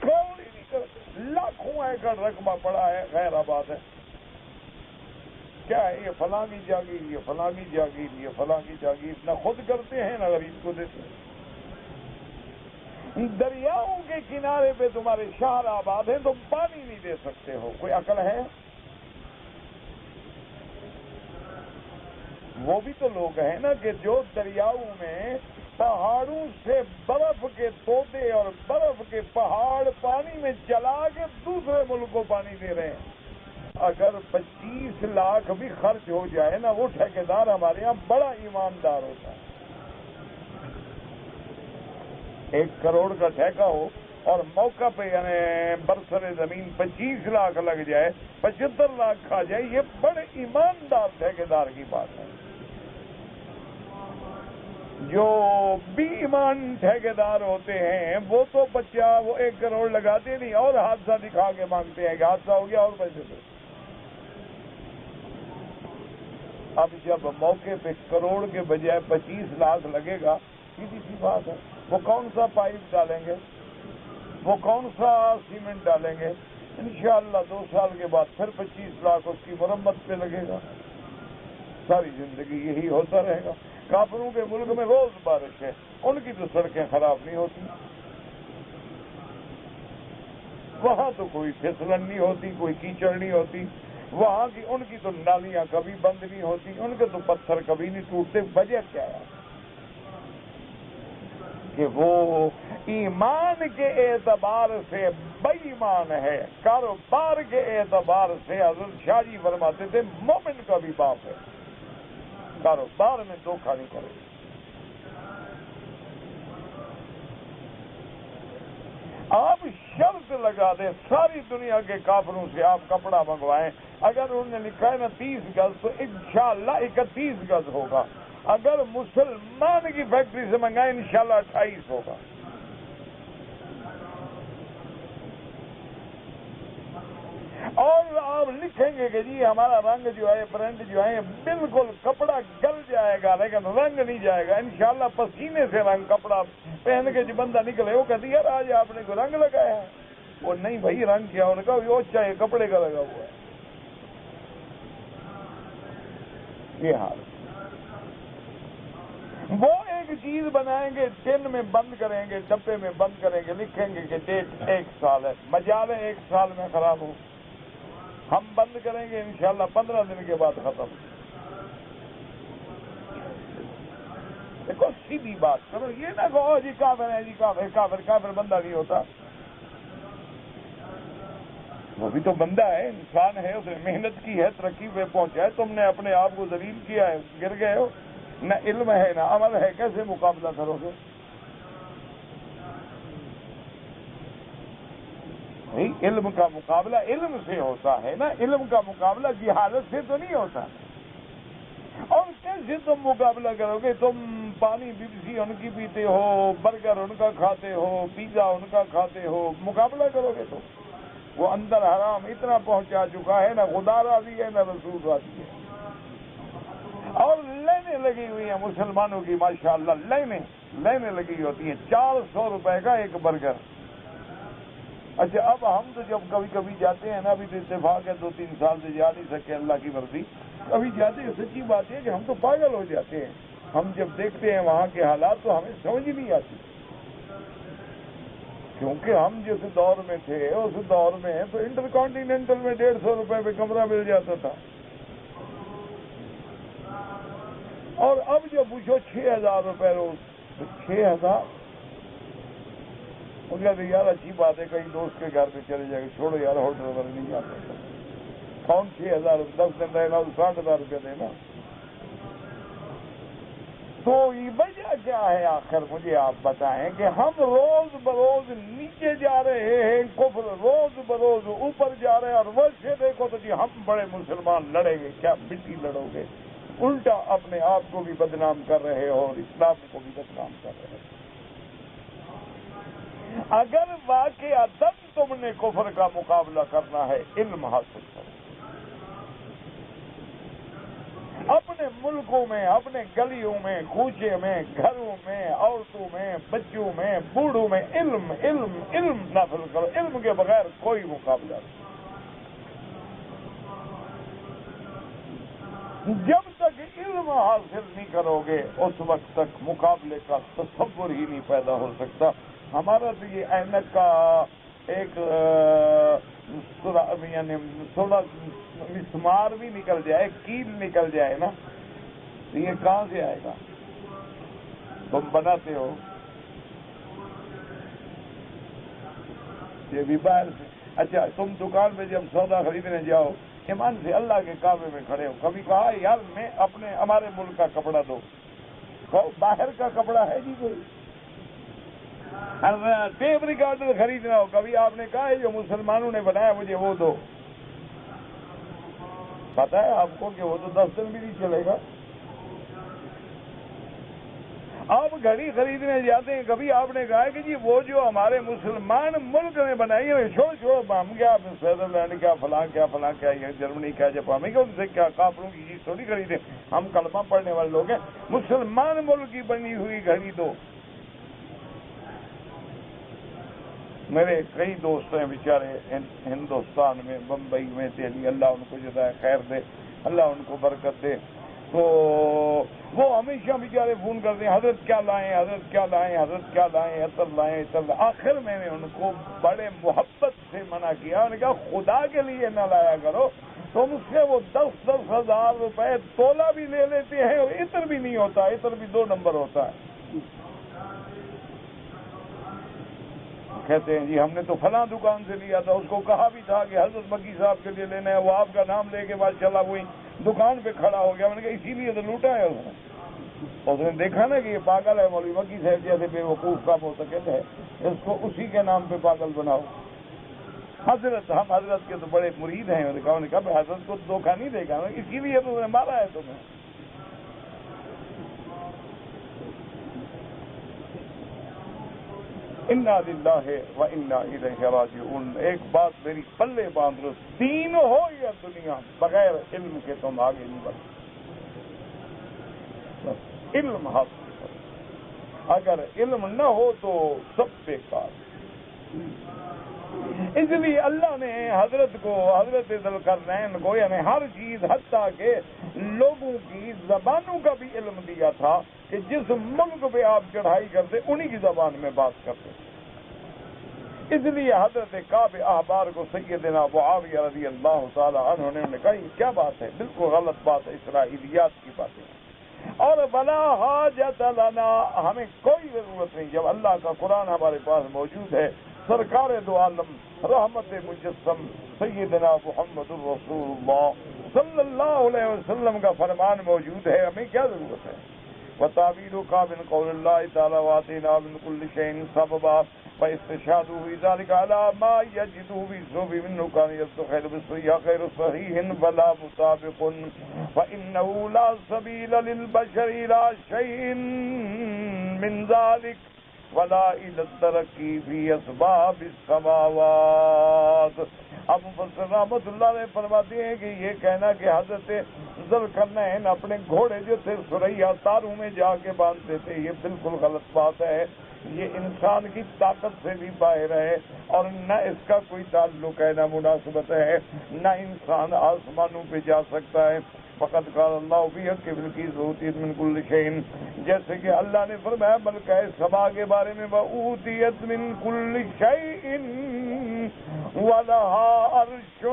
کوئی نہیں کرتے، لاکھوں ایکڑ رقبہ پڑا ہے، غیر آباد ہے، کیا ہے یہ فلاں کی جاگیر، یہ فلاں کی جاگیر، یہ فلاں کی جاگیر، نہ خود کرتے ہیں نہ غریب کو دیتے ہیں۔ دریاؤں کے کنارے پہ تمہارے شہر آباد ہیں، تم پانی نہیں دے سکتے ہو، کوئی عقل ہے؟ وہ بھی تو لوگ ہیں نا کہ جو دریاؤں میں پہاڑوں سے برف کے تودے اور برف کے پہاڑ پانی میں چلا کے دوسرے ملک کو پانی دے رہے ہیں۔ اگر 25 لاکھ بھی خرچ ہو جائے نا، وہ ٹھیکیدار ہمارے ہاں بڑا ایماندار ہوتا ہے۔ 1 کروڑ کا ٹھیکہ ہو اور موقع پہ یعنی برسر زمین 25 لاکھ لگ جائے، 75 لاکھ کھا جائے، یہ بڑے ایماندار ٹھیکیدار کی بات ہے۔ جو بے ایمان ٹھیکیدار ہوتے ہیں وہ تو وہ 1 کروڑ لگاتے نہیں، اور حادثہ دکھا کے مانگتے ہیں کہ حادثہ ہو گیا اور پیسے دو۔ اب جب موقع پہ کروڑ کے بجائے 25 لاکھ لگے گا، سیدھی سی بات ہے، وہ کون سا پائپ ڈالیں گے، وہ کون سا سیمنٹ ڈالیں گے؟ انشاءاللہ 2 سال کے بعد پھر 25 لاکھ اس کی مرمت پہ لگے گا۔ ساری زندگی یہی ہوتا رہے گا۔ کافروں کے ملک میں روز بارش ہے، ان کی تو سڑکیں خراب نہیں ہوتی، وہاں تو کوئی پھسلن نہیں ہوتی، کوئی کیچڑ نہیں ہوتی، وہاں کی ان کی تو نالیاں کبھی بند نہیں ہوتی، ان کے تو پتھر کبھی نہیں ٹوٹتے۔ وجہ کیا ہے؟ کہ وہ ایمان کے اعتبار سے بے ایمان ہے، کاروبار کے اعتبار سے حضرت شاہ جی فرماتے تھے مومن کا بھی باپ ہے، کاروبار میں دھوکہ نہیں کرے۔ آپ شرط لگا دیں ساری دنیا کے کافروں سے، آپ کپڑا منگوائیں، اگر انہوں نے لکھا ہے نا 30 گز تو انشاءاللہ 31 گز ہوگا، اگر مسلمان کی فیکٹری سے منگائیں انشاءاللہ 28 ہوگا۔ اور آپ لکھیں گے کہ جی ہمارا رنگ جو ہے، پرنٹ جو ہے، بالکل کپڑا گل جائے گا لیکن رنگ نہیں جائے گا، انشاءاللہ پسینے سے رنگ کپڑا پہن کے جو بندہ نکلے وہ کہتی یار آج آپ نے کوئی رنگ لگایا ہے؟ وہ نہیں بھائی رنگ کیا، ان کا وہ چاہیے کپڑے کا لگا ہوا ہے۔ یہ حال وہ ایک چیز بنائیں گے، ٹن میں بند کریں گے، ڈبے میں بند کریں گے، لکھیں گے کہ ڈیٹ 1 سال ہے، مجالے 1 سال میں خراب ہو، ہم بند کریں گے انشاءاللہ 15 دن کے بعد ختم۔ دیکھو سیدھی بات کرو، یہ نہ کہو جی کافر ہے، جی کافر کافر کافر بندہ نہیں ہوتا، وہ بھی تو بندہ ہے، انسان ہے، اس نے محنت کی ہے، ترقی پہ پہنچا ہے، تم نے اپنے آپ کو ذلیل کیا ہے، گر گئے ہو، نہ علم ہے نہ عمل ہے، کیسے مقابلہ کرو گے؟ علم کا مقابلہ علم سے ہوتا ہے نا، علم کا مقابلہ جہالت سے تو نہیں ہوتا۔ اور کیسے تم مقابلہ کرو گے؟ تم پانی بیبسی ان کی پیتے ہو، برگر ان کا کھاتے ہو، پیزا ان کا کھاتے ہو، مقابلہ کرو گے تو وہ اندر حرام اتنا پہنچا چکا ہے، نہ خدا راضی ہے نہ رسول راضی ہے، اور لینے لگی ہوئی ہیں مسلمانوں کی ماشاءاللہ لینے۔ لینے لگی ہوتی ہیں 400 روپے کا ایک برگر۔ اچھا اب ہم تو جب کبھی کبھی جاتے ہیں نا، ابھی تو اتفاق ہے 2-3 سال سے جا نہیں سکے، اللہ کی مرضی، کبھی جاتے ہیں، سچی بات ہے کہ ہم تو پاگل ہو جاتے ہیں۔ ہم جب دیکھتے ہیں وہاں کے حالات تو ہمیں سمجھ نہیں آتی، کیونکہ ہم جس دور میں تھے اس دور میں تو انٹر کانٹیننٹل میں 150 روپے پہ کمرہ مل جاتا تھا، اور اب جو پوچھو 6000 روپے روز، 6000۔ ان کا یار اچھی بات ہے کہیں دوست کے گھر پہ چلے جائے گا، چھوڑو یار ہوٹل وغیرہ نہیں جاتے، کون 6000 روپے 10 دن رہے گا 60,000 روپے دینا۔ تو یہ وجہ کیا ہے آخر مجھے آپ بتائیں کہ ہم روز بروز نیچے جا رہے ہیں، کفر روز بروز اوپر جا رہے ہیں، اور ویسے دیکھو تو جی ہم بڑے مسلمان لڑیں گے، کیا مٹی لڑو گے، الٹا اپنے آپ کو بھی بدنام کر رہے ہو اور اسلام کو بھی بدنام کر رہے ہو۔ اگر واقعتاً تم نے کفر کا مقابلہ کرنا ہے، علم حاصل کرو، اپنے ملکوں میں، اپنے گلیوں میں، کوچے میں، گھروں میں، عورتوں میں، بچوں میں، بوڑھوں میں علم علم علم حاصل کرو، علم کے بغیر کوئی مقابلہ نہیں۔ جب تک علم حاصل نہیں کرو گے اس وقت تک مقابلے کا تصور ہی نہیں پیدا ہو سکتا۔ ہمارا تو یہ اینک کا ایک یعنی تھوڑا مسمار بھی نکل جائے، کیل نکل جائے نا، تو یہ کہاں سے آئے گا؟ تم بناتے ہو یہ بھی باہر سے۔ اچھا تم دکان پہ جب سودا خریدنے جاؤ، ایمان سے اللہ کے کعبے میں کھڑے ہو، کبھی کہا یار میں ہمارے ملک کا کپڑا دو؟ باہر کا کپڑا ہے جی کوئی؟ ٹیپ ریکارڈر خریدنا ہو، کبھی آپ نے کہا ہے جو مسلمانوں نے بنایا مجھے وہ دو؟ پتا ہے آپ کو کہ وہ تو 10 دن بھی نہیں چلے گا۔ آپ گھڑی خریدنے جاتے ہیں، کبھی آپ نے کہا کہ جی وہ جو ہمارے مسلمان ملک نے بنائی ہے چھوڑو ہم کیا سوئٹزرلینڈ کیا فلاں کیا یہ جرمنی کیا جاپان کیا ان سے کیا کافروں کی چیز تھوڑی خریدیں، ہم کلمہ پڑھنے والے لوگ ہیں، مسلمان ملک کی بنی ہوئی گھڑی دو۔ میرے کئی دوست ہیں بیچارے ہندوستان میں، بمبئی میں، دہلی، اللہ ان کو جزائے خیر دے، اللہ ان کو برکت دے، تو وہ ہمیشہ بیچارے فون کرتے ہیں حضرت کیا لائیں، حضرت کیا لائیں، حضرت کیا لائیں، عطر لائیں، عطر لائیں۔ آخر میں نے ان کو بڑے محبت سے منع کیا، انہوں نے کہا خدا کے لیے نہ لایا کرو، تم اس سے وہ 10-10 ہزار روپے تولہ بھی لے لیتے ہیں اور عطر بھی نہیں ہوتا، عطر بھی 2 نمبر ہوتا ہے۔ کہتے ہیں جی ہم نے تو فلاں دکان سے لیا تھا، اس کو کہا بھی تھا کہ حضرت مکی صاحب کے لیے لینا ہے، وہ آپ کا نام لے کے بعد چلا وہی دکان پہ کھڑا ہو گیا۔ میں نے کہا اسی لیے تو لوٹا ہے اس نے دیکھا نا کہ یہ پاگل ہے، مولوی مکی صاحب جیسے بے وقوف کا معتقد ہے، اس کو اسی کے نام پہ پاگل بناؤ۔ حضرت ہم حضرت کے تو بڑے مرید ہیں، انہوں نے کہا حضرت کو دھوکہ نہیں دے گا، اسی لیے تو انہوں نے مارا ہے تمہیں۔ انا للہ و انا الیہ راجعون۔ ایک بات میری پلے باندھ لو، دین ہو یا دنیا، بغیر علم کے تم آگے نہیں بڑھ سکتے۔ علم حاصل کرو، اگر علم نہ ہو تو سب بیکار۔ اس لیے اللہ نے حضرت ذوالقرنین کو یعنی ہر چیز حتیٰ کہ لوگوں کی زبانوں کا بھی علم دیا تھا کہ جس ملک پہ آپ چڑھائی کرتے انہی کی زبان میں بات کرتے۔ اس لیے حضرت کعب احبار کو سیدنا معاویہ رضی اللہ تعالی عنہ نے کہا یہ کیا بات ہے، بالکل غلط بات ہے، اسرائیلیات کی باتیں، اور ولا حاجت لنا، ہمیں کوئی ضرورت نہیں، جب اللہ کا قرآن ہمارے پاس موجود ہے، سرکار دو عالم رحمت مجسم سیدنا محمد الرسول اللہ صلی اللہ علیہ وسلم کا فرمان موجود ہے، ہمیں کیا ضرورت ہے؟ وَتَعْوِيلُ مِنْ قَوْلِ اللَّهِ تَعَالَى وَآتَيْنَا مِنْ كُلِّ شَيْءٍ سَبَبًا فَاسْتِشْهَادُهُ فِي ذَلِكَ عَلَى مَا يَجِدُهُ فِي الصُّحُفِ مِنْهُ كَانَ يَسْتَخِيلُ بِالصِّحَّةِ غَيْرُ صَحِيحٍ وَلَا مُطَابِقٍ فَإِنَّهُ لَا سَبِيلَ لِلْبَشَرِ إِلَى شَيْءٍ مِنْ ذَلِكَ ولا الى الترقی فی اسباب السماوات۔ اب مفسر رحمۃ اللہ علیہ فرماتے ہیں کہ یہ کہنا کہ حضرت ذوالقرنین اپنے گھوڑے جو تھے سریا تاروں میں جا کے باندھتے تھے، یہ بالکل غلط بات ہے. یہ انسان کی طاقت سے بھی باہر ہے اور نہ اس کا کوئی تعلق ہے، نہ مناسبت ہے، نہ انسان آسمانوں پہ جا سکتا ہے. فقط قال اللہ بحق بالکیس اوتیت من کل شیء، جیسے کہ اللہ نے فرمایا ملکہ سبا کے بارے میں اوتیت من کل شیء ولہا عرش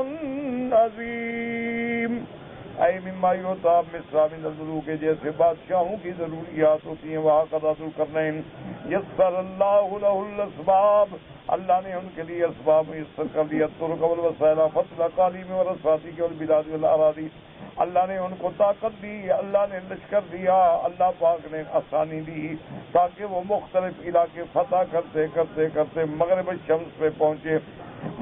عظیم. اے مما یعطی مصر من الملوک، جیسے بادشاہوں کی ضروریات ہوتی ہیں وہاں قضا القرنین یسر اللہ لہ الاسباب، اللہ نے ان کے لیے اسباب میسر کر دیا، الطرق والوسائل فضل قالیم ورساتی کے والبلاد والاراضی، اللہ نے ان کو طاقت دی، اللہ نے لشکر دیا، اللہ پاک نے آسانی دی تاکہ وہ مختلف علاقے فتح کرتے کرتے کرتے مغرب الشمس پہ پہنچے.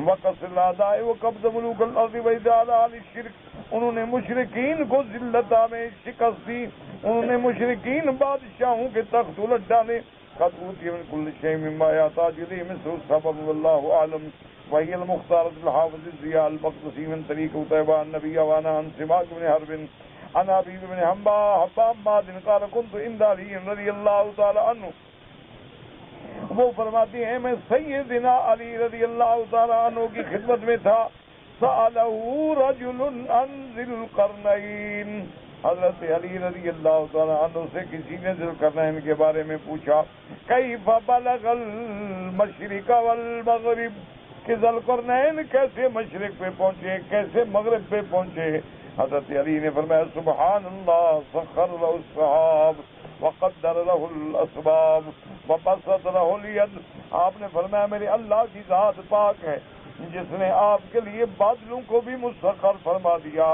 وقص الاداء وقبض ملوک الارض واذال اہل الشرک، انہوں نے مشرکین کو ذلت میں شکست دی، انہوں نے مشرکین بادشاہوں کے تخت الٹ ڈالے. قد اوتی من کل شیء مما یحتاج الیہ مثل السبب واللہ اعلم. وهي المختارة الحافظ الضياء المقدسي من طريق طيبة النبي وانا عن سماك بن حرب عن حبيب بن حماد قال كنت عند علي رضي الله تعالى عنه. وہ فرماتی ہیں میں سیدنا علی رضی اللہ تعالی عنہ کی خدمت میں تھا. سألہ رجل عن ذی القرنین، حضرت علی رضی اللہ تعالی عنہ سے کسی نے ذی القرنین کے بارے میں پوچھا. کیف بلغ المشرق والمغرب، کہ ذی القرنین کیسے مشرق پہ پہنچے کیسے مغرب پہ پہنچے. حضرت علی نے فرمایا سبحان اللہ سخر له السحاب وقدر له الاسباب وبسط له الید. آپ نے فرمایا میرے اللہ کی ذات پاک ہے جس نے آپ کے لیے بادلوں کو بھی مسخر فرما دیا،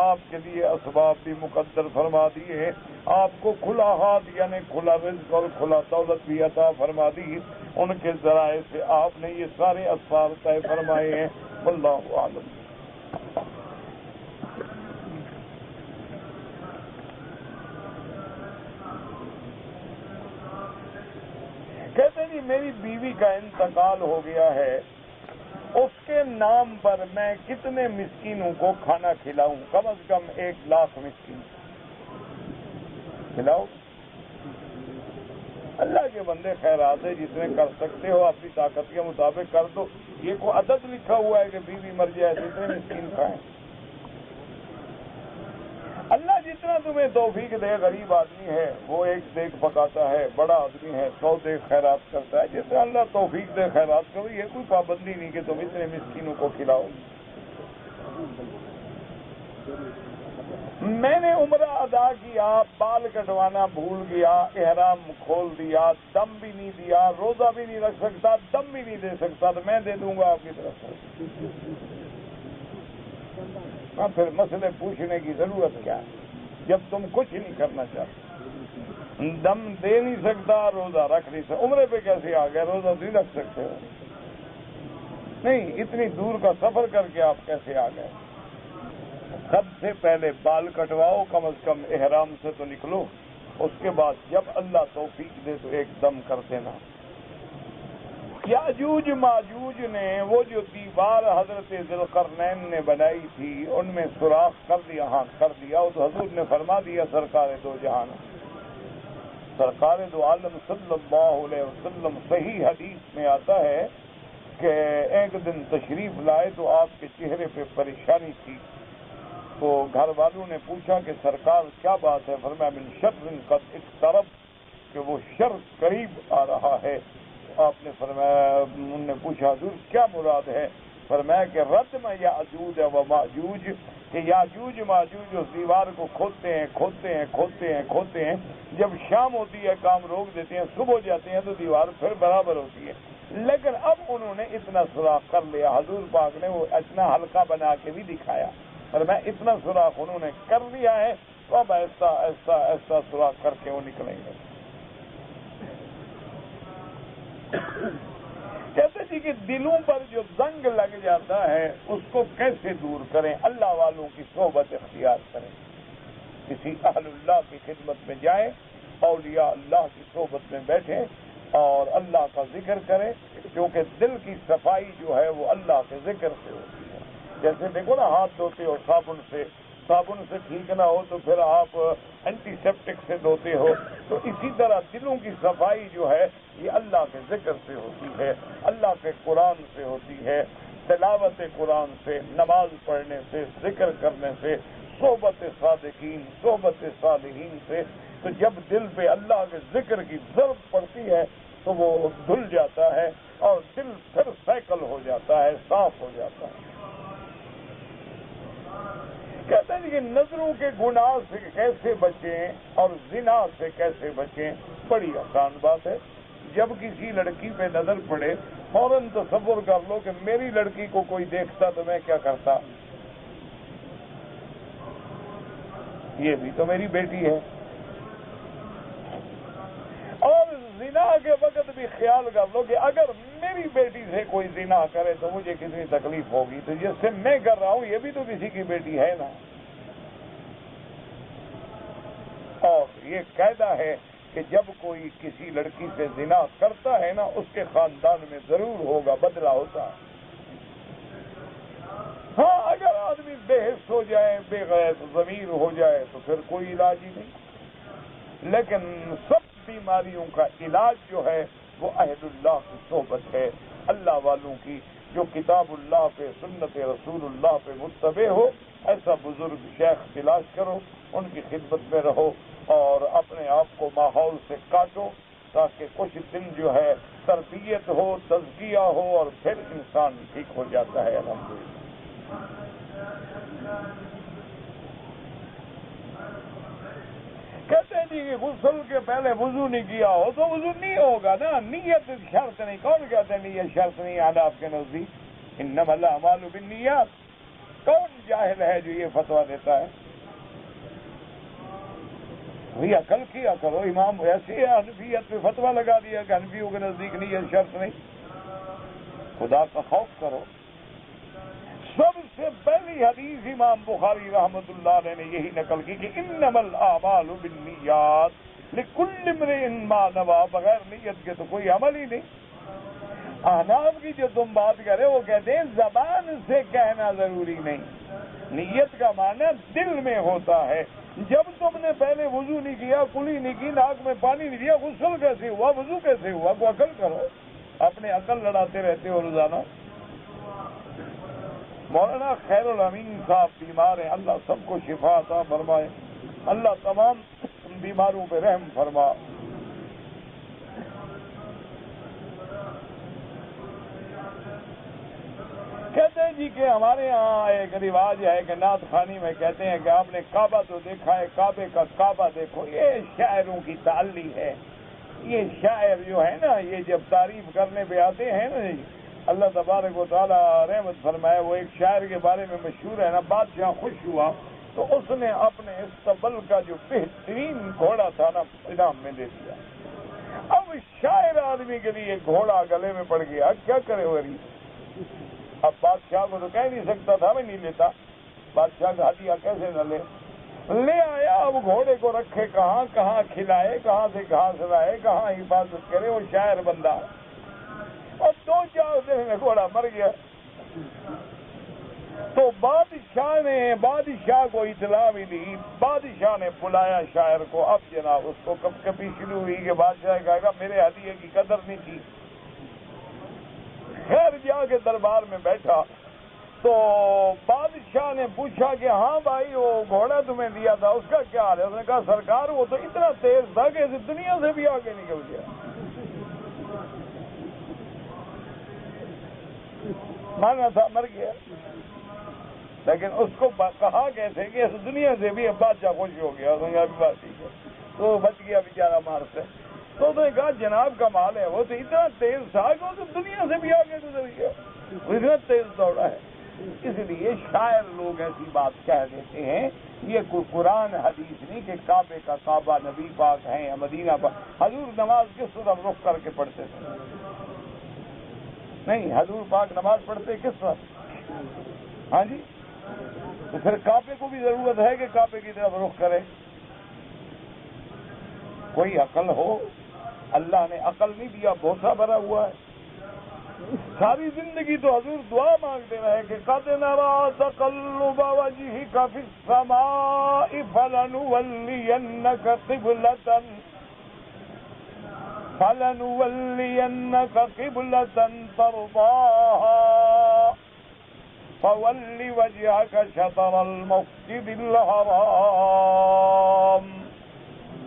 آپ کے لیے اسباب بھی مقدر فرما دیے، آپ کو کھلا ہاتھ یعنی کھلا رزق اور کھلا دولت بھی عطا فرما دی. ان کے ذرائع سے آپ نے یہ سارے اسباب طے فرمائے ہیں. واللہ اعلم. کہتے جی میری بیوی کا انتقال ہو گیا ہے، اس کے نام پر میں کتنے مسکینوں کو کھانا کھلاؤں؟ کم از کم 1,00,000 مسکین کھلاؤ. اللہ کے بندے خیرات ہے، جتنے کر سکتے ہو اپنی طاقت کے مطابق کر دو. یہ کوئی عدد لکھا ہوا ہے کہ بیوی مر جائے جتنے مسکین کھائیں؟ اللہ جتنا تمہیں توفیق دے. غریب آدمی ہے وہ 1 دیگ پکاتا ہے، بڑا آدمی ہے 100 دیگ خیرات کرتا ہے. جتنا اللہ توفیق دے خیرات کرو، یہ کوئی پابندی نہیں کہ تم اتنے مسکینوں کو کھلاؤ. میں نے عمرہ ادا کیا، بال کٹوانا بھول گیا، احرام کھول دیا، دم بھی نہیں دیا، روزہ بھی نہیں رکھ سکتا، دم بھی نہیں دے سکتا، تو میں دے دوں گا آپ کی طرف سے. ہاں پھر مسئلے پوچھنے کی ضرورت کیا ہے جب تم کچھ نہیں کرنا چاہتے؟ دم دے نہیں سکتا، روزہ رکھ نہیں سکتا، عمرے پہ کیسے آ گئے؟ روزہ نہیں رکھ سکتے ہو؟ نہیں، اتنی دور کا سفر کر کے آپ کیسے آ گئے؟ سب سے پہلے بال کٹواؤ، کم از کم احرام سے تو نکلو، اس کے بعد جب اللہ توفیق دے تو ایک دم کر دینا. یاجوج ماجوج نے وہ جو دیوار حضرت ذوالقرنین نے بنائی تھی ان میں سوراخ کر دیا. ہاں کر دیا. وہ تو حضور نے فرما دیا سرکار دو جہان، سرکار دو عالم صلی اللہ علیہ وسلم. صحیح حدیث میں آتا ہے کہ ایک دن تشریف لائے تو آپ کے چہرے پہ پریشانی تھی، تو گھر والوں نے پوچھا کہ سرکار کیا بات ہے؟ فرمایا من شر قد اقترب، کہ وہ شر قریب آ رہا ہے. آپ نے فرمایا، انہوں نے پوچھا حضور کیا مراد ہے؟ فرمایا کہ ردم یاجوج و ماجوج، کہ یاجوج ماجوج اس دیوار کو کھودتے ہیں کھودتے ہیں کھودتے ہیں کھودتے ہیں، جب شام ہوتی ہے کام روک دیتے ہیں، صبح جاتے ہیں تو دیوار پھر برابر ہوتی ہے. لیکن اب انہوں نے اتنا سوراخ کر لیا، حضور پاک نے وہ اتنا ہلکا بنا کے بھی دکھایا، اور میں اتنا سوراخ انہوں نے کر لیا ہے، تو اب ایسا ایسا ایسا سوراخ کر کے وہ نکلیں گے. کہتے جی کہ دلوں پر جو زنگ لگ جاتا ہے اس کو کیسے دور کریں؟ اللہ والوں کی صحبت اختیار کریں، کسی اہل اللہ کی خدمت میں جائیں، اولیاء اللہ کی صحبت میں بیٹھیں اور اللہ کا ذکر کریں، کیونکہ دل کی صفائی جو ہے وہ اللہ کے ذکر سے ہوتی ہے. جیسے دیکھو نا ہاتھ دھوتے ہو صابن سے ٹھیک نہ ہو تو پھر آپ اینٹی سیپٹک سے دھوتے ہو. تو اسی طرح دلوں کی صفائی جو ہے یہ اللہ کے ذکر سے ہوتی ہے, اللہ کے قرآن سے ہوتی ہے, تلاوت قرآن سے, نماز پڑھنے سے, ذکر کرنے سے, صحبت صادقین, صحبت صالحین سے. تو جب دل پہ اللہ کے ذکر کی ضرب پڑتی ہے تو وہ دھل جاتا ہے اور دل پھر سائیکل ہو جاتا ہے, صاف ہو جاتا ہے. کہتے ہیں کہ نظروں کے گناہ سے کیسے بچیں اور زنا سے کیسے بچیں, بڑی آسان بات ہے. جب کسی لڑکی پہ نظر پڑے فوراً تصور کر لو کہ میری لڑکی کو کوئی دیکھتا تو میں کیا کرتا, یہ بھی تو میری بیٹی ہے. اور زنا کے وقت بھی خیال کر لو کہ اگر میری بیٹی سے کوئی زنا کرے تو مجھے کتنی تکلیف ہوگی, تو جس سے میں کر رہا ہوں یہ بھی تو کسی کی بیٹی ہے نا. اور یہ قاعدہ ہے کہ جب کوئی کسی لڑکی سے زنا کرتا ہے نا اس کے خاندان میں ضرور ہوگا, بدلہ ہوتا ہے. ہاں اگر آدمی بے حس ہو جائے, بے غیرت ضمیر ہو جائے تو پھر کوئی علاج ہی نہیں. لیکن سب بیماریوں کا علاج جو ہے وہ اہل اللہ کی صحبت ہے, اللہ والوں کی, جو کتاب اللہ پہ, سنت رسول اللہ پہ متبع ہو. ایسا بزرگ شیخ تلاش کرو, ان کی خدمت میں رہو اور اپنے آپ کو ماحول سے کاٹو تاکہ کچھ دن جو ہے تربیت ہو, تزکیہ ہو اور پھر انسان ٹھیک ہو جاتا ہے. الحمدللہ. کہتے ہیں جی کہ غسل کے پہلے وضو نہیں کیا ہو تو وضو نہیں ہوگا نا, نیت شرط نہیں. کون کہتے ہیں نیت شرط نہیں آدھا آپ کے نزدیک؟ انما الاعمال بالنیات. کون جاہل ہے جو یہ فتویٰ دیتا ہے؟ بھئی عقل کیا کرو. امام ایسے حنفیت پہ فتویٰ لگا دیا کہ حنفیوں کے نزدیک نیت شرط نہیں. خدا کا خوف کرو. سب سے پہلی حدیث امام بخاری رحمت اللہ علیہ نے یہی نقل کی کہ انما الاعمال بالنیات لکل امرئ ما نوی. بغیر نیت کے تو کوئی عمل ہی نہیں. احناف کی جو تم بات کرے وہ کہتے ہیں زبان سے کہنا ضروری نہیں, نیت کا معنی دل میں ہوتا ہے. جب تم نے پہلے وضو نہیں کیا, کلی نہیں کی, ناک میں پانی نہیں دیا, غسل کیسے ہوا, وضو کیسے ہوا؟ کو عقل کرو. اپنے عقل لڑاتے رہتے ہو روزانہ. مولانا خیر الامین صاحب بیمار ہیں, اللہ سب کو شفا عطا فرمائے, اللہ تمام بیماروں پہ رحم فرما. کہتے ہیں جی کہ ہمارے ہاں ایک رواج ہے کہ نعت خوانی میں کہتے ہیں کہ آپ نے کعبہ تو دیکھا ہے, کعبے کا کعبہ دیکھو. یہ شاعروں کی تعلی ہے. یہ شاعر جو ہے نا یہ جب تعریف کرنے پہ آتے ہیں نا, اللہ تبارک و تعالیٰ رحمت فرمائے. وہ ایک شاعر کے بارے میں مشہور ہے نا, بادشاہ خوش ہوا تو اس نے اپنے استبل کا جو بہترین گھوڑا تھا نا انعام میں دے دیا. اب شاعر آدمی کے لیے گھوڑا گلے میں پڑ گیا, کیا کرے غریب. اب بادشاہ کو تو کہہ نہیں سکتا تھا میں نہیں لیتا, بادشاہ کا ہدیہ کیسے نہ لے آیا. اب گھوڑے کو رکھے کہاں کہاں کھلائے, کہاں سے گھاس لائے, کہاں حفاظت کرے. وہ شاعر بندہ اور 2-4 دن میں گھوڑا مر گیا. تو بادشاہ کو اطلاع ملی. بادشاہ نے بلایا شاعر کو. اب جناب اس کو کب کبھی شروع ہوئی کہ بادشاہ کہے گا میرے ہدیے کی قدر نہیں کی. خیر جا کے دربار میں بیٹھا تو بادشاہ نے پوچھا کہ ہاں بھائی وہ گھوڑا تمہیں دیا تھا اس کا کیا حال ہے؟ اس نے کہا سرکار وہ تو اتنا تیز تھا کہ اس دنیا سے بھی آگے نکل گیا. مانا تھا مر گیا, لیکن اس کو کہا کیسے کہ اس دنیا سے بھی اب بادشاہ خوش ہو گیا. اس نے کہا بات ٹھیک ہے, تو بچ گیا بیچارہ مار سے. تو اس نے کہا جناب کا مال ہے, وہ تو اتنا تیز تھا کہ وہ تو دنیا سے بھی آگے گزر گیا, وہ اتنا تیز دوڑا ہے. اس لیے شاعر لوگ ایسی بات کہہ دیتے ہیں. یہ کوئی قرآن حدیث نہیں کہ کعبے کا کعبہ نبی پاک ہیں یا مدینہ پاک. حضور نماز کس طرف رخ کر کے پڑھتے تھے؟ نہیں, حضور پاک نماز پڑھتے کس وقت؟ ہاں جی, تو پھر کعبے کو بھی ضرورت ہے کہ کعبے کی طرف رخ کرے. کوئی عقل ہو. اللہ نے عقل نہیں دیا, بھوسا بھرا ہوا ہے. ساری زندگی تو حضور دعا مانگتے رہے کہ قد نرى تقلب وجهك في السماء فلنولينك قبلة ترضاها فول وجهك شطر المسجد الحرام.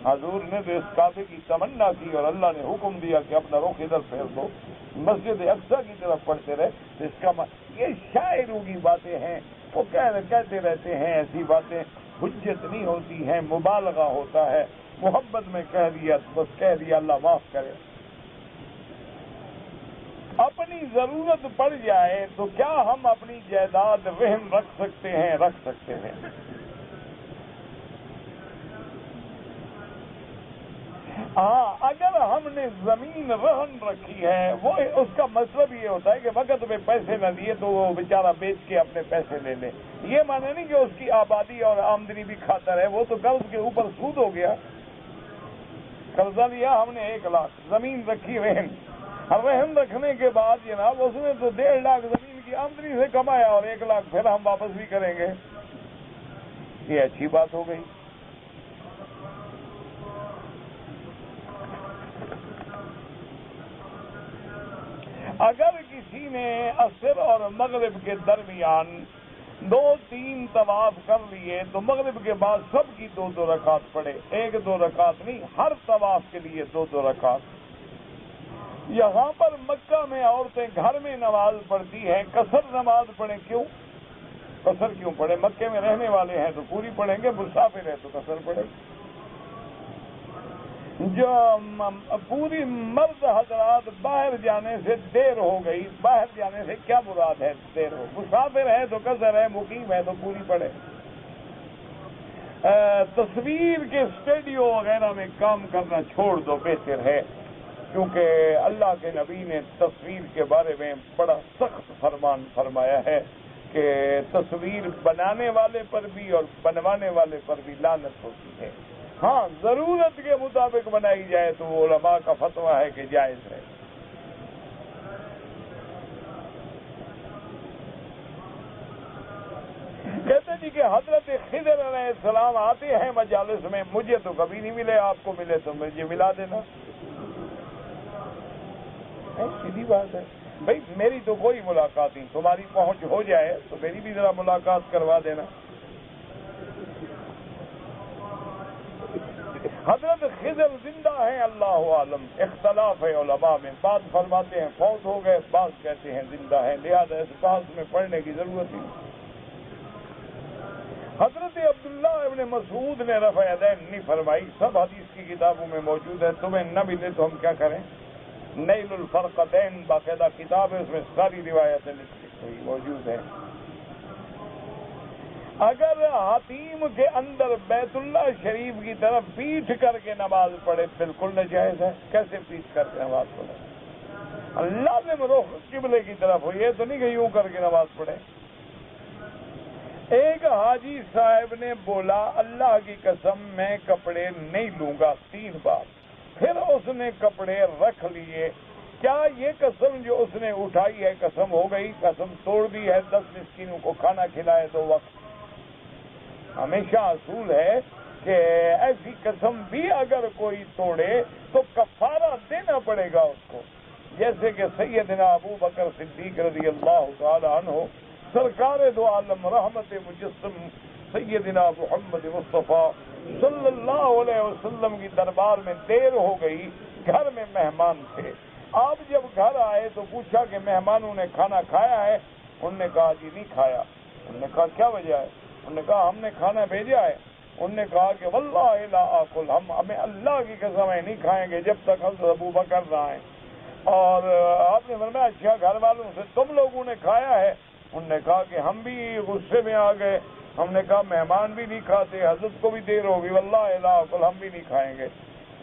حضور نے تو اس کعبے کی تمنا کی اور اللہ نے حکم دیا کہ اپنا رخ ادھر پھیر دو، مسجد اقصی کی طرف پڑھتے رہے. تو اس کا یہ شاعروں کی باتیں ہیں، وہ کہتے رہتے ہیں ایسی باتیں، حجت نہیں ہوتی ہیں، مبالغہ ہوتا ہے. محبت میں کہہ دیا بس کہہ دیا، اللہ معاف کرے. اپنی ضرورت پڑ جائے تو کیا ہم اپنی جائیداد رہن رکھ سکتے ہیں؟ رکھ سکتے ہیں. ہاں، اگر ہم نے زمین رہن رکھی ہے، وہ اس کا مطلب یہ ہوتا ہے کہ وقت میں پیسے نہ دیے تو وہ بیچارہ بیچ کے اپنے پیسے لے لے. یہ معنی نہیں کہ اس کی آبادی اور آمدنی بھی کھاتا رہے، وہ تو قرض کے اوپر سود ہو گیا. قرضہ لیا ہم نے 1 لاکھ، زمین رکھی رہن، اور رہن رکھنے کے بعد جناب اس نے تو 1.5 لاکھ زمین کی آمدنی سے کمایا اور 1 لاکھ پھر ہم واپس بھی کریں گے. یہ اچھی بات ہو گئی. اگر کسی نے عصر اور مغرب کے درمیان 2-3 طواف کر لیے تو مغرب کے بعد سب کی 2 رکعت پڑھے. 1-2 رکعت نہیں، ہر طواف کے لیے 2 رکعت. یہاں پر مکہ میں عورتیں گھر میں نماز پڑھتی ہیں، قصر نماز پڑھیں. کیوں قصر کیوں پڑھیں؟ مکے میں رہنے والے ہیں تو پوری پڑھیں گے، مسافر ہے تو قصر پڑھیں. جو پوری مرد حضرات باہر جانے سے دیر ہو گئی، باہر جانے سے کیا مراد ہے دیر ہو؟ مسافر ہے تو قصر ہے، مقیم ہے تو پوری پڑھے. تصویر کے اسٹوڈیو وغیرہ میں کام کرنا چھوڑ دو، بہتر ہے. کیونکہ اللہ کے نبی نے تصویر کے بارے میں بڑا سخت فرمان فرمایا ہے کہ تصویر بنانے والے پر بھی اور بنوانے والے پر بھی لعنت ہوتی ہے. ہاں، ضرورت کے مطابق بنائی جائے تو وہ علماء کا فتویٰ ہے کہ جائز ہے. کہتے جی کہ حضرت خضر علیہ السلام آتے ہیں مجالس میں، مجھے تو کبھی نہیں ملے، آپ کو ملے تو مجھے ملا دینا. سیدھی بات ہے بھائی، میری تو کوئی ملاقات نہیں، تمہاری پہنچ ہو جائے تو میری بھی ذرا ملاقات کروا دینا. حضرت خضر زندہ ہیں، اللہ عالم، اختلاف ہے علماء میں. بعض فرماتے ہیں فوت ہو گئے، بعض کہتے ہیں زندہ ہیں، لہذا اس بحث میں پڑھنے کی ضرورت نہیں. حضرت عبداللہ ابن مسعود نے رفع یدین نہیں فرمائی، سب حدیث کی کتابوں میں موجود ہے. تمہیں نہ ملے تو ہم کیا کریں؟ نیل الفرقتین باقاعدہ کتاب ہے، اس میں ساری روایتیں موجود ہیں. اگر حتیم کے اندر بیت اللہ شریف کی طرف پیٹھ کر کے نماز پڑھے بالکل ناجائز ہے. کیسے پیٹھ کر کے نماز پڑھے؟ لازم رخ قبلے کی طرف ہو، یہ تو نہیں کہ یوں کر کے نماز پڑھے. ایک حاجی صاحب نے بولا اللہ کی قسم میں کپڑے نہیں لوں گا 3 بار، پھر اس نے کپڑے رکھ لیے. کیا یہ قسم جو اس نے اٹھائی ہے قسم ہو گئی؟ قسم توڑ دی ہے. 10 مسکینوں کو کھانا کھلائے 2 وقت. ہمیشہ اصول ہے کہ ایسی قسم بھی اگر کوئی توڑے تو کفارہ دینا پڑے گا اس کو. جیسے کہ سیدنا ابو بکر صدیق رضی اللہ تعالی عنہ، سرکار دو عالم رحمت مجسم سیدنا محمد مصطفیٰ صلی اللہ علیہ وسلم کی دربار میں دیر ہو گئی، گھر میں مہمان تھے. آپ جب گھر آئے تو پوچھا کہ مہمانوں نے کھانا کھایا ہے؟ انہوں نے کہا جی نہیں کھایا. انہوں نے کہا کیا وجہ ہے؟ انہوں نے کہا ہم نے کھانا بھیجا ہے. انہوں نے کہا کہ واللہ لا آکل، ہمیں اللہ کی قسم ہے نہیں کھائیں گے جب تک حضرت ابو بکر نہ آئیں. اور آپ نے فرمایا اچھا گھر والوں سے تم لوگوں نے کھایا ہے؟ انہوں نے کہا کہ ہم بھی غصے میں آ گئے. ہم نے کہا مہمان بھی نہیں کھاتے، حضرت کو بھی دیر ہوگی، واللہ لا آکل، ہم بھی نہیں کھائیں گے.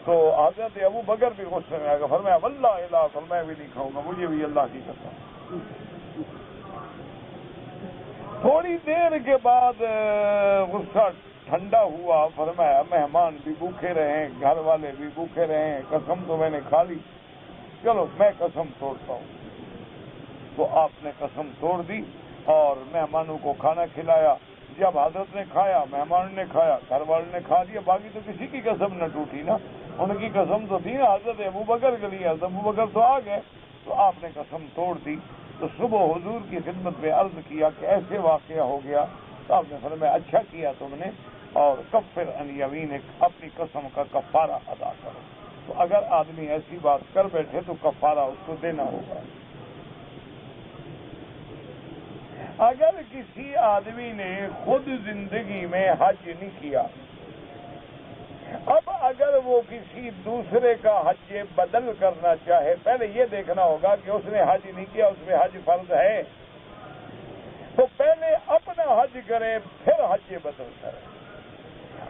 تو حضرت ابو بکر بھی غصے میں آ گیا، فرمایا واللہ لا آکل، میں بھی نہیں کھاؤں گا، مجھے بھی اللہ کی قسم. تھوڑی دیر کے بعد غصہ ٹھنڈا ہوا، فرمایا مہمان بھی بھوکے رہے، گھر والے بھی بھوکے رہے، قسم تو میں نے کھا لی، چلو میں قسم توڑتا ہوں. تو آپ نے قسم توڑ دی اور مہمانوں کو کھانا کھلایا. جب حضرت نے کھایا، مہمان نے کھایا، گھر والوں نے کھا لیا، باقی تو کسی کی قسم نہ ٹوٹی نا. ان کی قسم تو تھی نا حضرت ابوبکر کے لیے، حضرت ابوبکر تو آ گئے تو آپ نے قسم توڑ دی. تو صبح حضور کی خدمت میں عرض کیا کہ ایسے واقعہ ہو گیا. تو آپ نے فرمایا اچھا کیا تم نے، اور کفر عن یمینک، اپنی قسم کا کفارہ ادا کرو. تو اگر آدمی ایسی بات کر بیٹھے تو کفارہ اس کو دینا ہوگا. اگر کسی آدمی نے خود زندگی میں حج نہیں کیا، اب اگر وہ کسی دوسرے کا حج بدل کرنا چاہے، پہلے یہ دیکھنا ہوگا کہ اس نے حج نہیں کیا، اس میں حج فرض ہے، تو پہلے اپنا حج کرے پھر حج بدل کرے.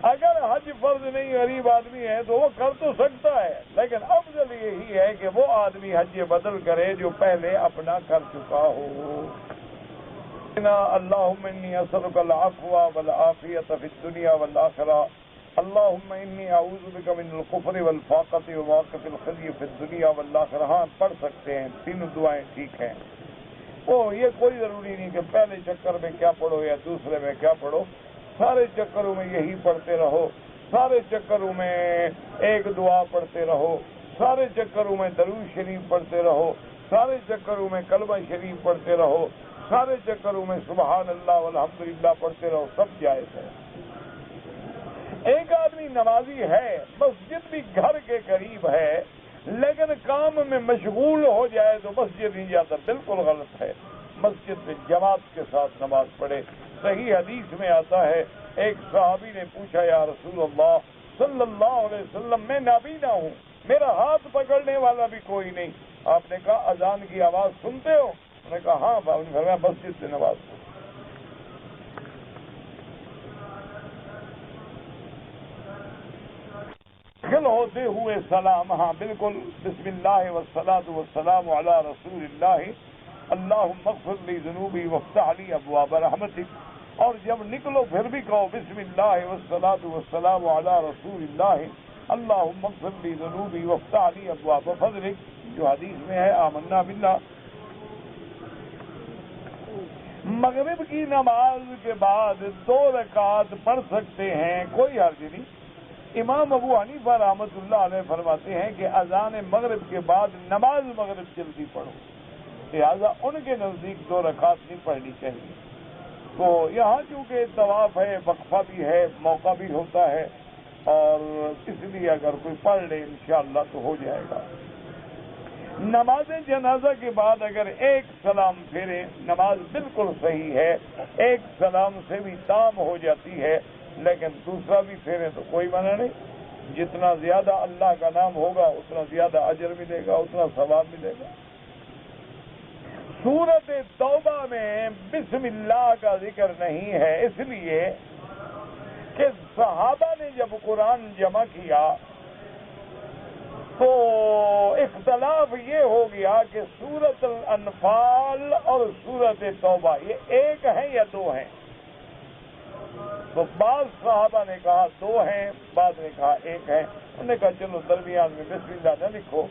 اگر حج فرض نہیں، غریب آدمی ہے تو وہ کر تو سکتا ہے، لیکن افضل یہی ہے کہ وہ آدمی حج بدل کرے جو پہلے اپنا کر چکا ہو. اللہم انی اسألک العفو والعافیۃ فی الدنیا والآخرہ، اللہم انی اعوذ بک من الکفر والفاقۃ وموقف الخزي فی الدنیا والآخرہ. ہاں پڑھ سکتے ہیں، تینوں دعائیں ٹھیک ہیں. یہ کوئی ضروری نہیں کہ پہلے چکر میں کیا پڑھو یا دوسرے میں کیا پڑھو، سارے چکروں میں یہی پڑھتے رہو، سارے چکروں میں ایک دعا پڑھتے رہو، سارے چکروں میں درود شریف پڑھتے رہو، سارے چکروں میں کلمہ شریف پڑھتے رہو، سارے چکروں میں سبحان اللہ والحمدللہ پڑھتے رہو، سب جائز ہے. ایک آدمی نمازی ہے، مسجد بھی گھر کے قریب ہے، لیکن کام میں مشغول ہو جائے تو مسجد نہیں جاتا، بالکل غلط ہے. مسجد میں جماعت کے ساتھ نماز پڑھے. صحیح حدیث میں آتا ہے، ایک صحابی نے پوچھا یا رسول اللہ صلی اللہ علیہ وسلم، میں نابینا ہوں، میرا ہاتھ پکڑنے والا بھی کوئی نہیں. آپ نے کہا اذان کی آواز سنتے ہو؟ میں نے کہا ہاں. میں مسجد سے نماز پڑھوں. داخل ہوتے ہوئے سلام، ہاں بالکل، بسم اللہ والصلاۃ والسلام علی رسول اللہ، اللہم اغفر لی ذنوبی وافتح لی ابواب رحمتک. اور جب نکلو پھر بھی کہو بسم اللہ والصلاۃ والسلام علی رسول اللہ، اللہم اغفر لی ذنوبی وافتح لی ابواب فضلک، جو حدیث میں ہے آمنا باللہ. مغرب کی نماز کے بعد 2 رکعت پڑھ سکتے ہیں، کوئی حرج نہیں. امام ابو حنیفہ رحمۃ اللہ علیہ فرماتے ہیں کہ اذان مغرب کے بعد نماز مغرب جلدی پڑھو، لہذا ان کے نزدیک 2 رکعت نہیں پڑھنی چاہیے. تو یہاں چونکہ طواف ہے، وقفہ بھی ہے، موقع بھی ہوتا ہے، اور اس لیے اگر کوئی پڑھ لے انشاءاللہ تو ہو جائے گا. نماز جنازہ کے بعد اگر ایک سلام پھیرے، نماز بالکل صحیح ہے، ایک سلام سے بھی تام ہو جاتی ہے، لیکن دوسرا بھی پھیرے تو کوئی منع نہیں. جتنا زیادہ اللہ کا نام ہوگا اتنا زیادہ اجر ملے گا، اتنا ثواب ملے گا. سورۃ توبہ میں بسم اللہ کا ذکر نہیں ہے، اس لیے کہ صحابہ نے جب قرآن جمع کیا تو اختلاف یہ ہو گیا کہ سورۃ الانفال اور سورۃ توبہ یہ ایک ہیں یا 2 ہیں. تو بعض صحابہ نے کہا 2 ہیں، بعض نے کہا 1 ہے. انہوں نے کہا چلو درمیان میں بسم اللہ نہ لکھو،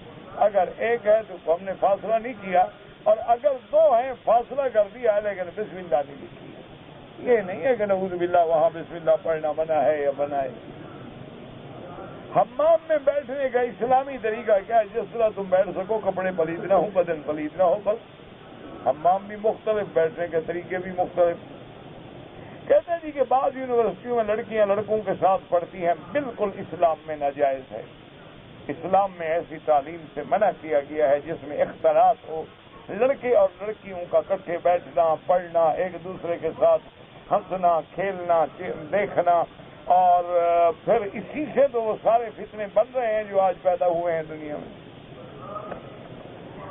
اگر 1 ہے تو ہم نے فاصلہ نہیں کیا، اور اگر 2 ہیں فاصلہ کر دیا لیکن بسم اللہ نہیں لکھی. یہ نہیں ہے کہ نعوذ باللہ وہاں بسم اللہ پڑھنا منع ہے یا منع ہے. حمام میں بیٹھنے کا اسلامی طریقہ کیا ہے؟ جس طرح تم بیٹھ سکو، کپڑے پلید نہ ہو، بدن پلید نہ ہو، بس. حمام بھی مختلف، بیٹھنے کے طریقے بھی مختلف. کہتے ہیں جی کہ بعض یونیورسٹیوں میں لڑکیاں لڑکوں کے ساتھ پڑھتی ہیں، بالکل اسلام میں ناجائز ہے. اسلام میں ایسی تعلیم سے منع کیا گیا ہے جس میں اختلاط ہو، لڑکے اور لڑکیوں کا اکٹھے بیٹھنا، پڑھنا، ایک دوسرے کے ساتھ ہنسنا، کھیلنا، دیکھنا، اور پھر اسی سے تو وہ سارے فتنے بن رہے ہیں جو آج پیدا ہوئے ہیں دنیا میں.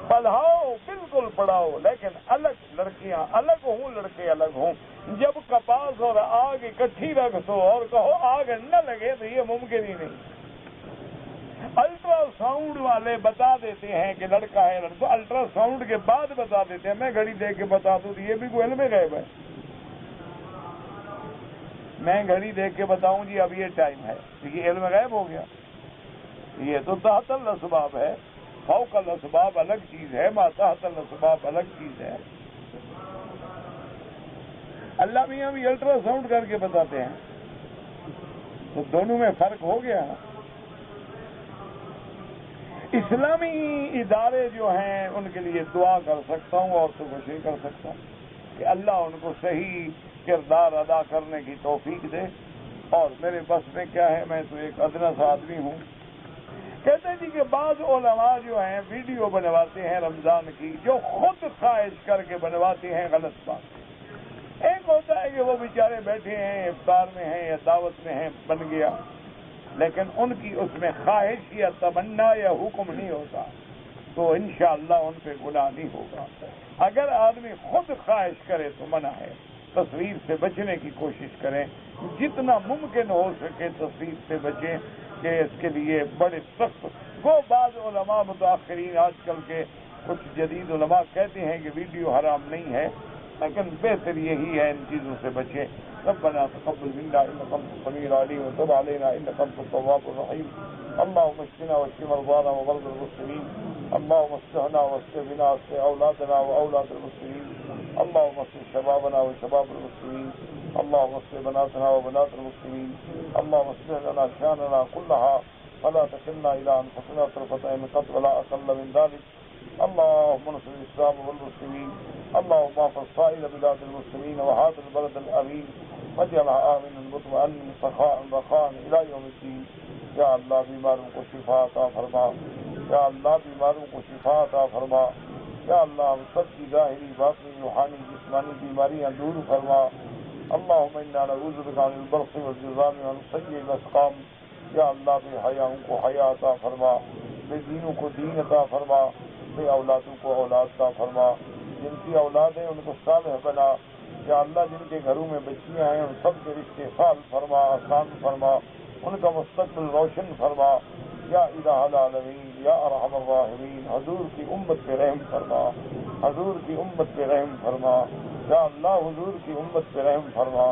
پڑھاؤ، بالکل پڑھاؤ، لیکن الگ، لڑکیاں الگ ہوں، لڑکے الگ ہوں. جب کپاس اور آگ اکٹھی رکھ دو اور کہو آگ نہ لگے تو یہ ممکن ہی نہیں. الٹرا ساؤنڈ والے بتا دیتے ہیں کہ لڑکا ہے لڑکا، الٹرا ساؤنڈ کے بعد بتا دیتے ہیں. میں گھڑی دیکھ کے بتا دوں تو یہ بھی کوئی علم غیب ہے؟ میں گھڑی دیکھ کے بتاؤں جی اب یہ ٹائم ہے، یہ علم غیب ہو گیا؟ یہ تو تحت الاسباب ہے. فوق الاسباب الگ چیز ہے، ما تحت الاسباب الگ چیز ہے۔ اللہ میاں بھی الٹرا ساؤنڈ کر کے بتاتے ہیں، تو دونوں میں فرق ہو گیا۔ اسلامی ادارے جو ہیں ان کے لیے دعا کر سکتا ہوں اور تو کچھ نہیں کر سکتا کہ اللہ ان کو صحیح کردار ادا کرنے کی توفیق دے، اور میرے بس میں کیا ہے، میں تو ایک ادنا سا آدمی ہوں۔ کہتے ہیں جی کہ بعض علماء جو ہیں ویڈیو بنواتے ہیں رمضان کی، جو خود خواہش کر کے بنواتے ہیں، غلط بات۔ ایک ہوتا ہے کہ وہ بیچارے بیٹھے ہیں، افطار میں ہیں یا دعوت میں ہیں، بن گیا، لیکن ان کی اس میں خواہش یا تمنا یا حکم نہیں ہوتا، تو انشاءاللہ ان پہ گناہ نہیں ہوگا۔ اگر آدمی خود خواہش کرے تو منع ہے۔ تصویر سے بچنے کی کوشش کریں، جتنا ممکن ہو سکے تصویر سے بچیں، کہ اس کے لیے بڑے سخت وہ بعض علماء متاخرین آج کل کے کچھ جدید علماء کہتے ہیں کہ ویڈیو حرام نہیں ہے، لیکن بہتر یہی ہے ان چیزوں سے بچیں۔ ربنا تقبل منا انك انت السميع العليم وتب علينا انك انت التواب الرحيم اللهم اشفنا واشف مرضانا ومرضى المسلمين اللهم اصلحنا واصلح بنا واصلح اولادنا واولاد المسلمين اللهم اصلح شبابنا وشباب المسلمين اللهم اصلح بناتنا وبنات المسلمين اللهم اصلح لنا شاننا كلها فلا تكلنا الى انفسنا طرفة عين قط ولا اقل من ذلك اللهم انصر الاسلام والمسلمین اللهم احفظ سائر بلاد المسلمین وهذا البلد الامین واجعلها آمنا مطمئنا سخاء رخاء الى یوم الدین۔ یا اللہ بیماروں کو شفا عطا فرما، یا اللہ بیماروں کو شفا عطا فرما، یا اللہ ہم سب کی ظاہری باطنی روحانی جسمانی بیماریاں دور فرما۔ اللهم انا نعوذ بك من البرص والجذام ومن سيء الاسقام۔ یا اللہ بے حیاؤں کو حیا عطا فرما، بے دینوں کو دین عطا فرما، بے اولادوں کو اولاد عطا فرما، جن کی اولاد ہیں ان کو صالح بنا۔ یا اللہ جن کے گھروں میں بچیاں ہیں ان سب کے رشتے حال فرما، آسان فرما، ان کا مستقبل روشن فرما۔ یا الہ العالمین یا ارحم الراحمین، حضور کی امت پہ رحم فرما، حضور کی امت پہ رحم فرما، یا اللہ حضور کی امت پہ رحم فرما۔